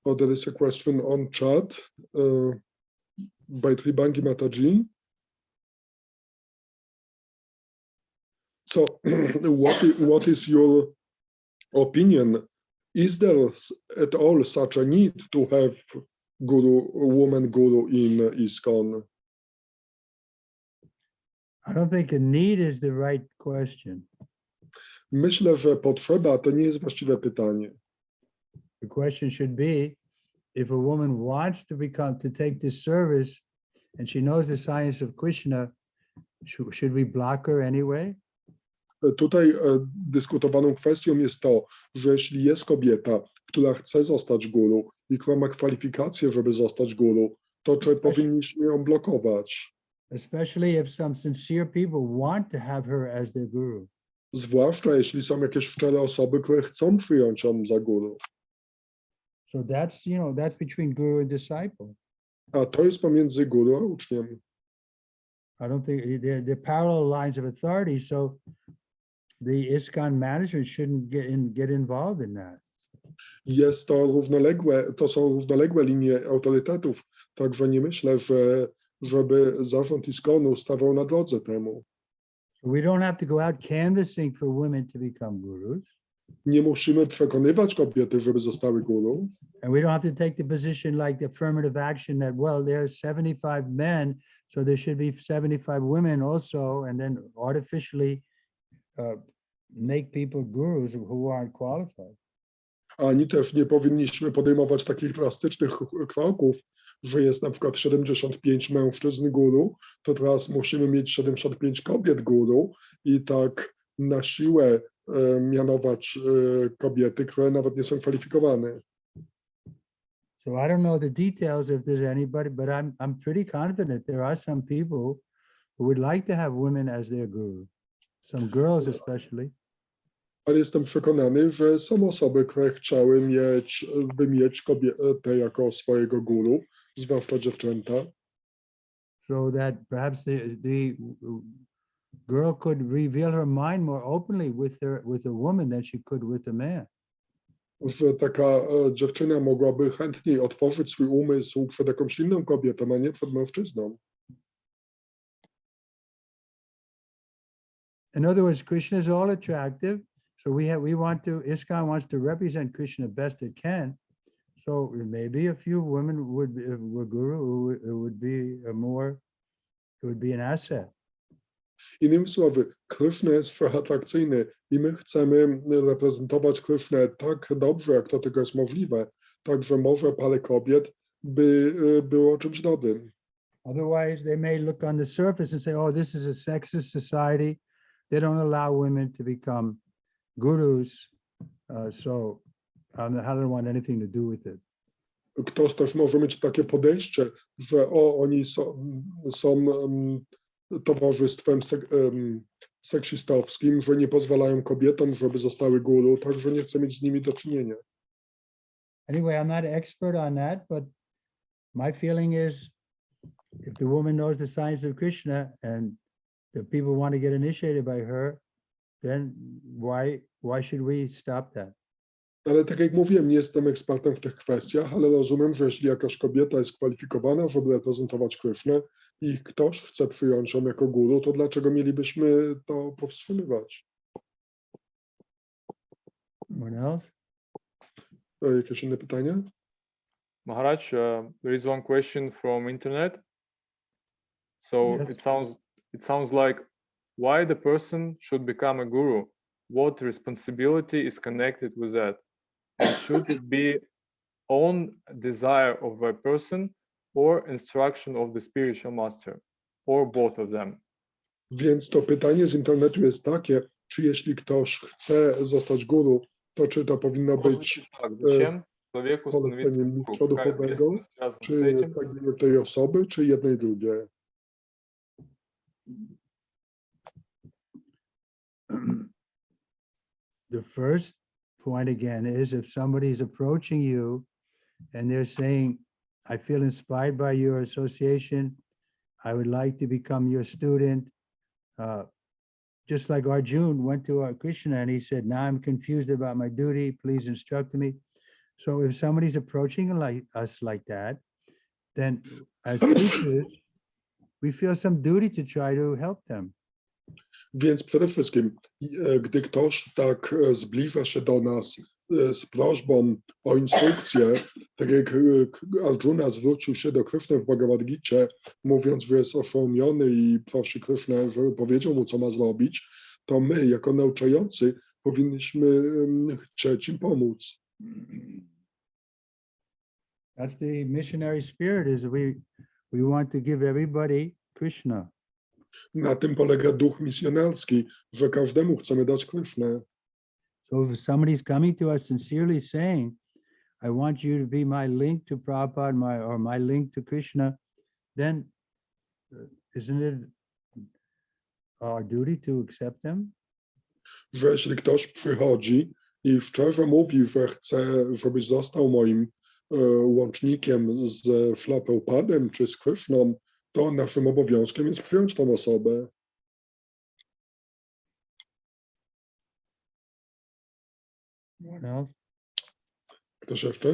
Oh, there is a question on chat by Tribangi Mataji. So what is your opinion? Is there at all such a need to have woman guru in ISKCON? I don't think a need is the right question. Myślę, że potrzeba to nie jest właściwe pytanie. The question should be, if a woman wants to take this service and she knows the science of Krishna, should we block her anyway? Tutaj dyskutowaną kwestią jest to, że jeśli jest kobieta, która chce zostać guru i która ma kwalifikacje, żeby zostać guru, to czy powinniśmy ją blokować? Especially if some sincere people want to have her as their guru. Zwłaszcza jeśli są jakieś szczere osoby, które chcą przyjąć ją za guru. So that's between guru and disciple. A to jest pomiędzy guru a uczniem. I don't think they're parallel lines of authority, so the ISKCON management shouldn't get involved in that. Jest to są równoległe linie autorytetów, także nie myślę, żeby zarząd ISKCON-u stawał na drodze temu. We don't have to go out canvassing for women to become gurus. Nie musimy przekonywać kobiety, żeby zostały guru. And we don't have to take the position like the affirmative action that, well, there's 75 men, so there should be 75 women also, and then artificially make people gurus who aren't qualified. Ani też nie powinniśmy podejmować takich drastycznych kroków, że jest na przykład 75 mężczyzn guru, to teraz musimy mieć 75 kobiet guru i tak na siłę mianować kobiety, które nawet nie są kwalifikowane. So I don't know the details if there's anybody, but I'm pretty confident there are some people who would like to have women as their guru, some girls especially. Ale jestem przekonany, że są osoby, które chciały mieć kobietę jako swojego guru, zwłaszcza dziewczęta. So that perhaps the girl could reveal her mind more openly with a woman than she could with a man. Że taka dziewczyna mogłaby chętniej otworzyć swój umysł przed jakąś inną kobietą, a nie przed mężczyzną. In other words, Krishna is all attractive. So ISKCON wants to represent Krishna best it can. So maybe a few women were guru, it would be an asset. Innymi słowy, Krishna jest wszechatrakcyjny i my chcemy reprezentować Krishnę tak dobrze, jak to tylko jest możliwe. Także może parę kobiet by było czymś dobrym. Otherwise, they may look on the surface and say, oh, this is a sexist society. They don't allow women to become gurus. So I don't want anything to do with it. Ktoś też może mieć takie podejście, że oni są towarzystwem seksistowskim, że nie pozwalają kobietom, żeby zostały guru, także nie chcę mieć z nimi do czynienia. Anyway, I'm not an expert on that, but my feeling is if the woman knows the science of Krishna and the people want to get initiated by her, then why should we stop that? Ale tak jak mówiłem, nie jestem ekspertem w tych kwestiach, ale rozumiem, że jeśli jakaś kobieta jest kwalifikowana, żeby reprezentować Krishnę i ktoś chce przyjąć ją jako guru, to dlaczego mielibyśmy to powstrzymywać? Anyone else? Jakieś inne pytania? Maharaj, there is one question from internet. So Yes. it sounds like, why the person should become a guru? What responsibility is connected with that? And should it be own desire of a person or instruction of the spiritual master, or both of them? Więc to pytanie z internetu jest takie, czy jeśli ktoś chce zostać guru, to czy to powinno być poleceniem mistrza duchowego, czy pragnieniem tej osoby, czy jednej i drugiej? The first point again is if somebody is approaching you and they're saying, I feel inspired by your association, I would like to become your student. Just like Arjun went to Krishna and he said, now I'm confused about my duty, please instruct me. So if somebody's approaching us like that, then as teachers, we feel some duty to try to help them. Więc przede wszystkim, gdy ktoś tak zbliża się do nas z prośbą o instrukcję, tak jak Arjuna zwrócił się do Kryszny w Bhagavad Gicie, mówiąc, że jest oszołomiony i prosi Krysznę, żeby powiedział mu, co ma zrobić, to my, jako nauczający, powinniśmy chcieć im pomóc. That's the missionary spirit, is we want to give everybody Krishna. Na tym polega duch misjonarski, że każdemu chcemy dać Krysznę. So if somebody's coming to us sincerely saying, I want you to be my link to Prabhupada, or my link to Krishna, then isn't it our duty to accept them? Że jeśli ktoś przychodzi i szczerze mówi, że chce, żebyś został moim łącznikiem z Śrila Prabhupadem czy z Kryszną, to naszym obowiązkiem jest przyjąć tą osobę. What else? Ktoś jeszcze?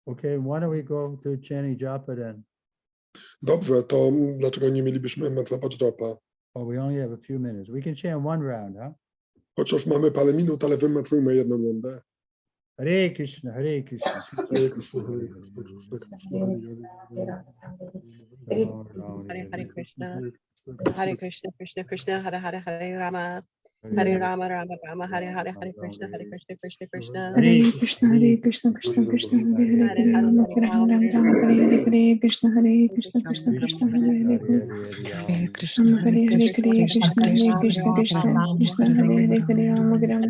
Okay, why don't we go to chanting japa then? Dobrze, to dlaczego nie mielibyśmy metrować japa? Oh, we only have a few minutes. We can chant one round, huh? Chociaż mamy parę minut, ale wymetrujmy jedną rundę. Hare Krishna, Hare Krishna. Hare Krishna, Hare Krishna, Krishna Krishna, Hare Hare Krishna, Hare Krishna, Krishna Krishna, Hare Hare, Hare Rama, Hare Rama, Rama Rama, Hare Hare, Hare Krishna, Krishna Krishna. Hare Krishna, Hare Krishna, Krishna Krishna, Hare Hare, Rama Rama, Hare Hare, Krishna, Hare Krishna, Krishna Krishna, Hare Hare, Hare Krishna, Hare Krishna, Krishna Krishna, Krishna Hare Hare, Hare Rama Rama,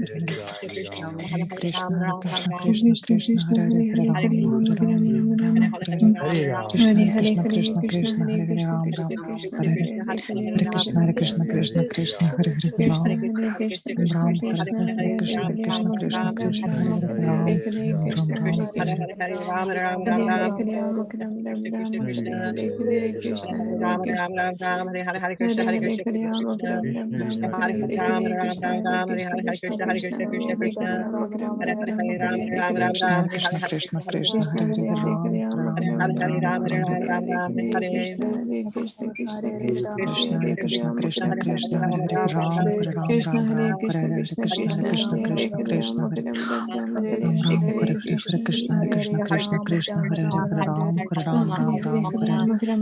Hare Krishna, Krishna, Krishna Krishna, Hare Hare, Hare Rama Rama, Hare Hare, Krishna Krishna, Hare Krishna, Krishna Krishna, Hare Krishna, Krishna Krishna, Hare Hare, Krishna Hare Krishna, Krishna Krishna, Krishna Krishna, Hare Krishna, Hare Krishna, Krishna Krishna, Hare Hare, Ram Ram Ram Ram, Krishna Hare Krishna, Krishna Krishna, Hare Krishna, Krishna Krishna, Hare Hare, Krishna Krishna,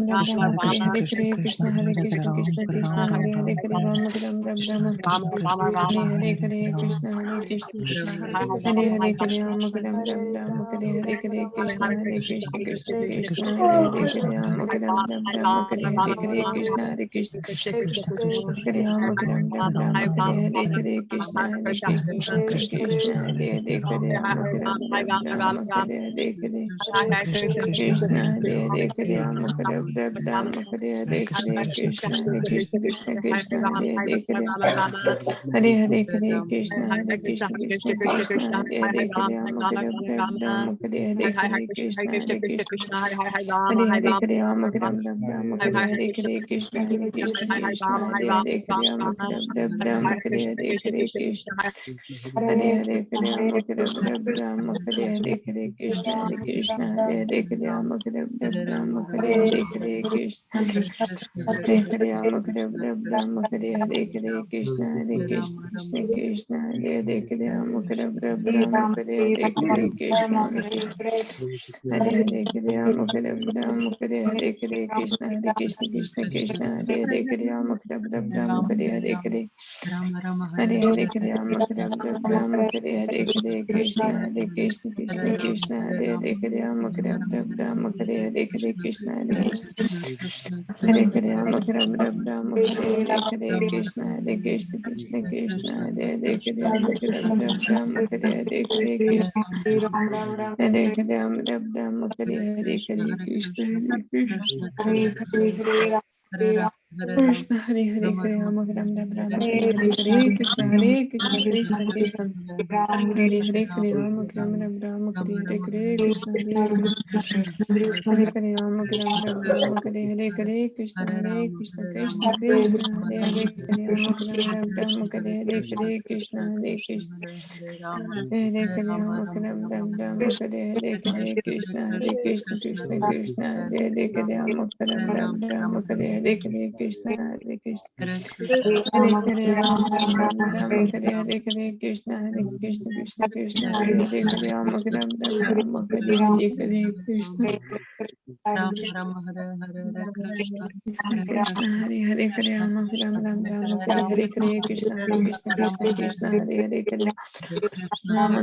Krishna Krishna, Hare Hare, Krishna Hare Krishna, Hare Hare, Krishna Ram Ram Ram, Hare Hare, Krishna Hare Krishna, Krishna Krishna, Hare Hare, Ram Ram Ram, Hare Hare, Krishna Hare Krishna, Krishna Krishna Krishna, Hare Ram Ram Ram, Hare Hare, Krishna Hare Krishna, Krishna Krishna, Hare Hare, Ram Ram Ram, Hare Hare, Krishna Krishna, Hare Hare, Ram Ram Ram, Hare Hare, Krishna Krishna, Hare Krishna, Krishna Krishna, Hare Hare, Hare Hare, Krishna Hare Krishna, Krishna Krishna, Hare Hare, Ram Ram, Hare Hare, Krishna Hare Krishna, Hare Hare, Ram Ram Ram, Hare Hare, Krishna Hare Krishna, Krishna Hare Hare, Ram Ram, Hare Hare, Krishna Hare Hare, Ram Ram, Hare Hare, Krishna Hare Krishna, Hare Hare, Ram Ram, Hare Hare, Krishna Hare Ram Ram, Hare Hare, Krishna Hare Krishna, Krishna Krishna, Hare Hare, Ram Ram, Hare Hare, Krishna Hare Hare, Ram Hare Hare, Krishna Hare Krishna, Krishna Krishna, Hare Hare, Ram Ram, Hare Hare, Hare Hare, Ram Ram, Hare Hare, Krishna Hare Krishna, Krishna Krishna, Hare Hare, Ram Ram, Hare Hare, Krishna Hare Krishna, Hare Ram Ram, Hare Hare, Krishna Hare Krishna, Krishna Krishna, Hare Hare, Ram Ram, Hare Hare, Krishna Hare Ram Ram, Hare Hare, Krishna Hare Krishna. Krishna Hare Hare Hare Rama Rama Rama Hare Hare Krishna Krishna Krishna Hare Hare Hare Rama Rama Rama Hare Hare Krishna Hare Hare Rama Rama Rama Hare Hare Krishna Krishna Krishna Hare Hare Hare Rama Rama Rama Hare Hare Krishna Krishna Hare Hare Rama Rama Rama Hare Hare Krishna Krishna Krishna Krishna Hare Hare Rama Rama Rama Hare Hare Krishna Hare Krishna Hare Hare Rama Rama Hare Hare Krishna Hare Krishna Krishna Krishna Hare Hare Rama Rama Hare Hare Krishna Krishna Hare Hare Rama Rama Hare Hare Krishna Krishna Krishna Krishna Hare Hare Rama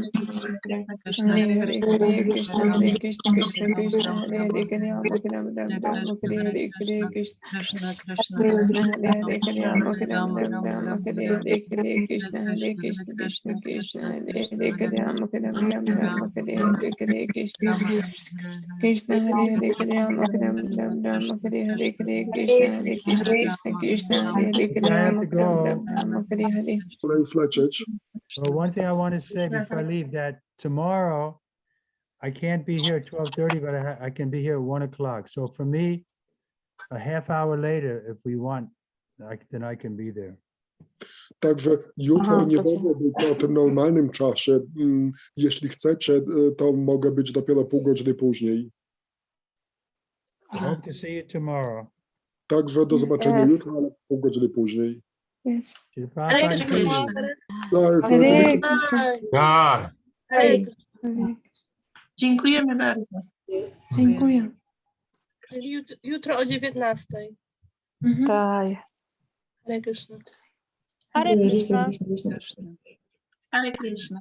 Hare Hare Krishna Krishna Krishna Krishna Hare Hare Rama Rama Hare Hare Krishna Krishna Hare Hare Rama Rama Hare Hare Krishna Hare Krishna Krishna Krishna Hare Hare Rama Rama Hare Hare Krishna Krishna Hare Hare Rama Rama Hare Hare Krishna Hare Krishna Krishna Krishna Hare Hare I have Rama to go. Rama Hare Hare. Pora już lecieć. Well, one thing I want to say before I leave, that tomorrow I can't be here at 12:30, but I can be here at 1 o'clock. So for me, a half hour later, if we want, then I can be there. Także jutro Aha, nie to mogę być o tym normalnym czasie. Jeśli chcecie, to mogę być dopiero pół godziny później. I hope to see you tomorrow. Także do zobaczenia Yes. jutro, ale pół godziny później. Yes. Shri Prabhupada ki jai. Hare Krishna. Tak. Hare. Dziękujemy bardzo. Dziękuję. Czyli jutro o 19:00. Tak. Hare Krishna. Hare Krishna. Hare Krishna.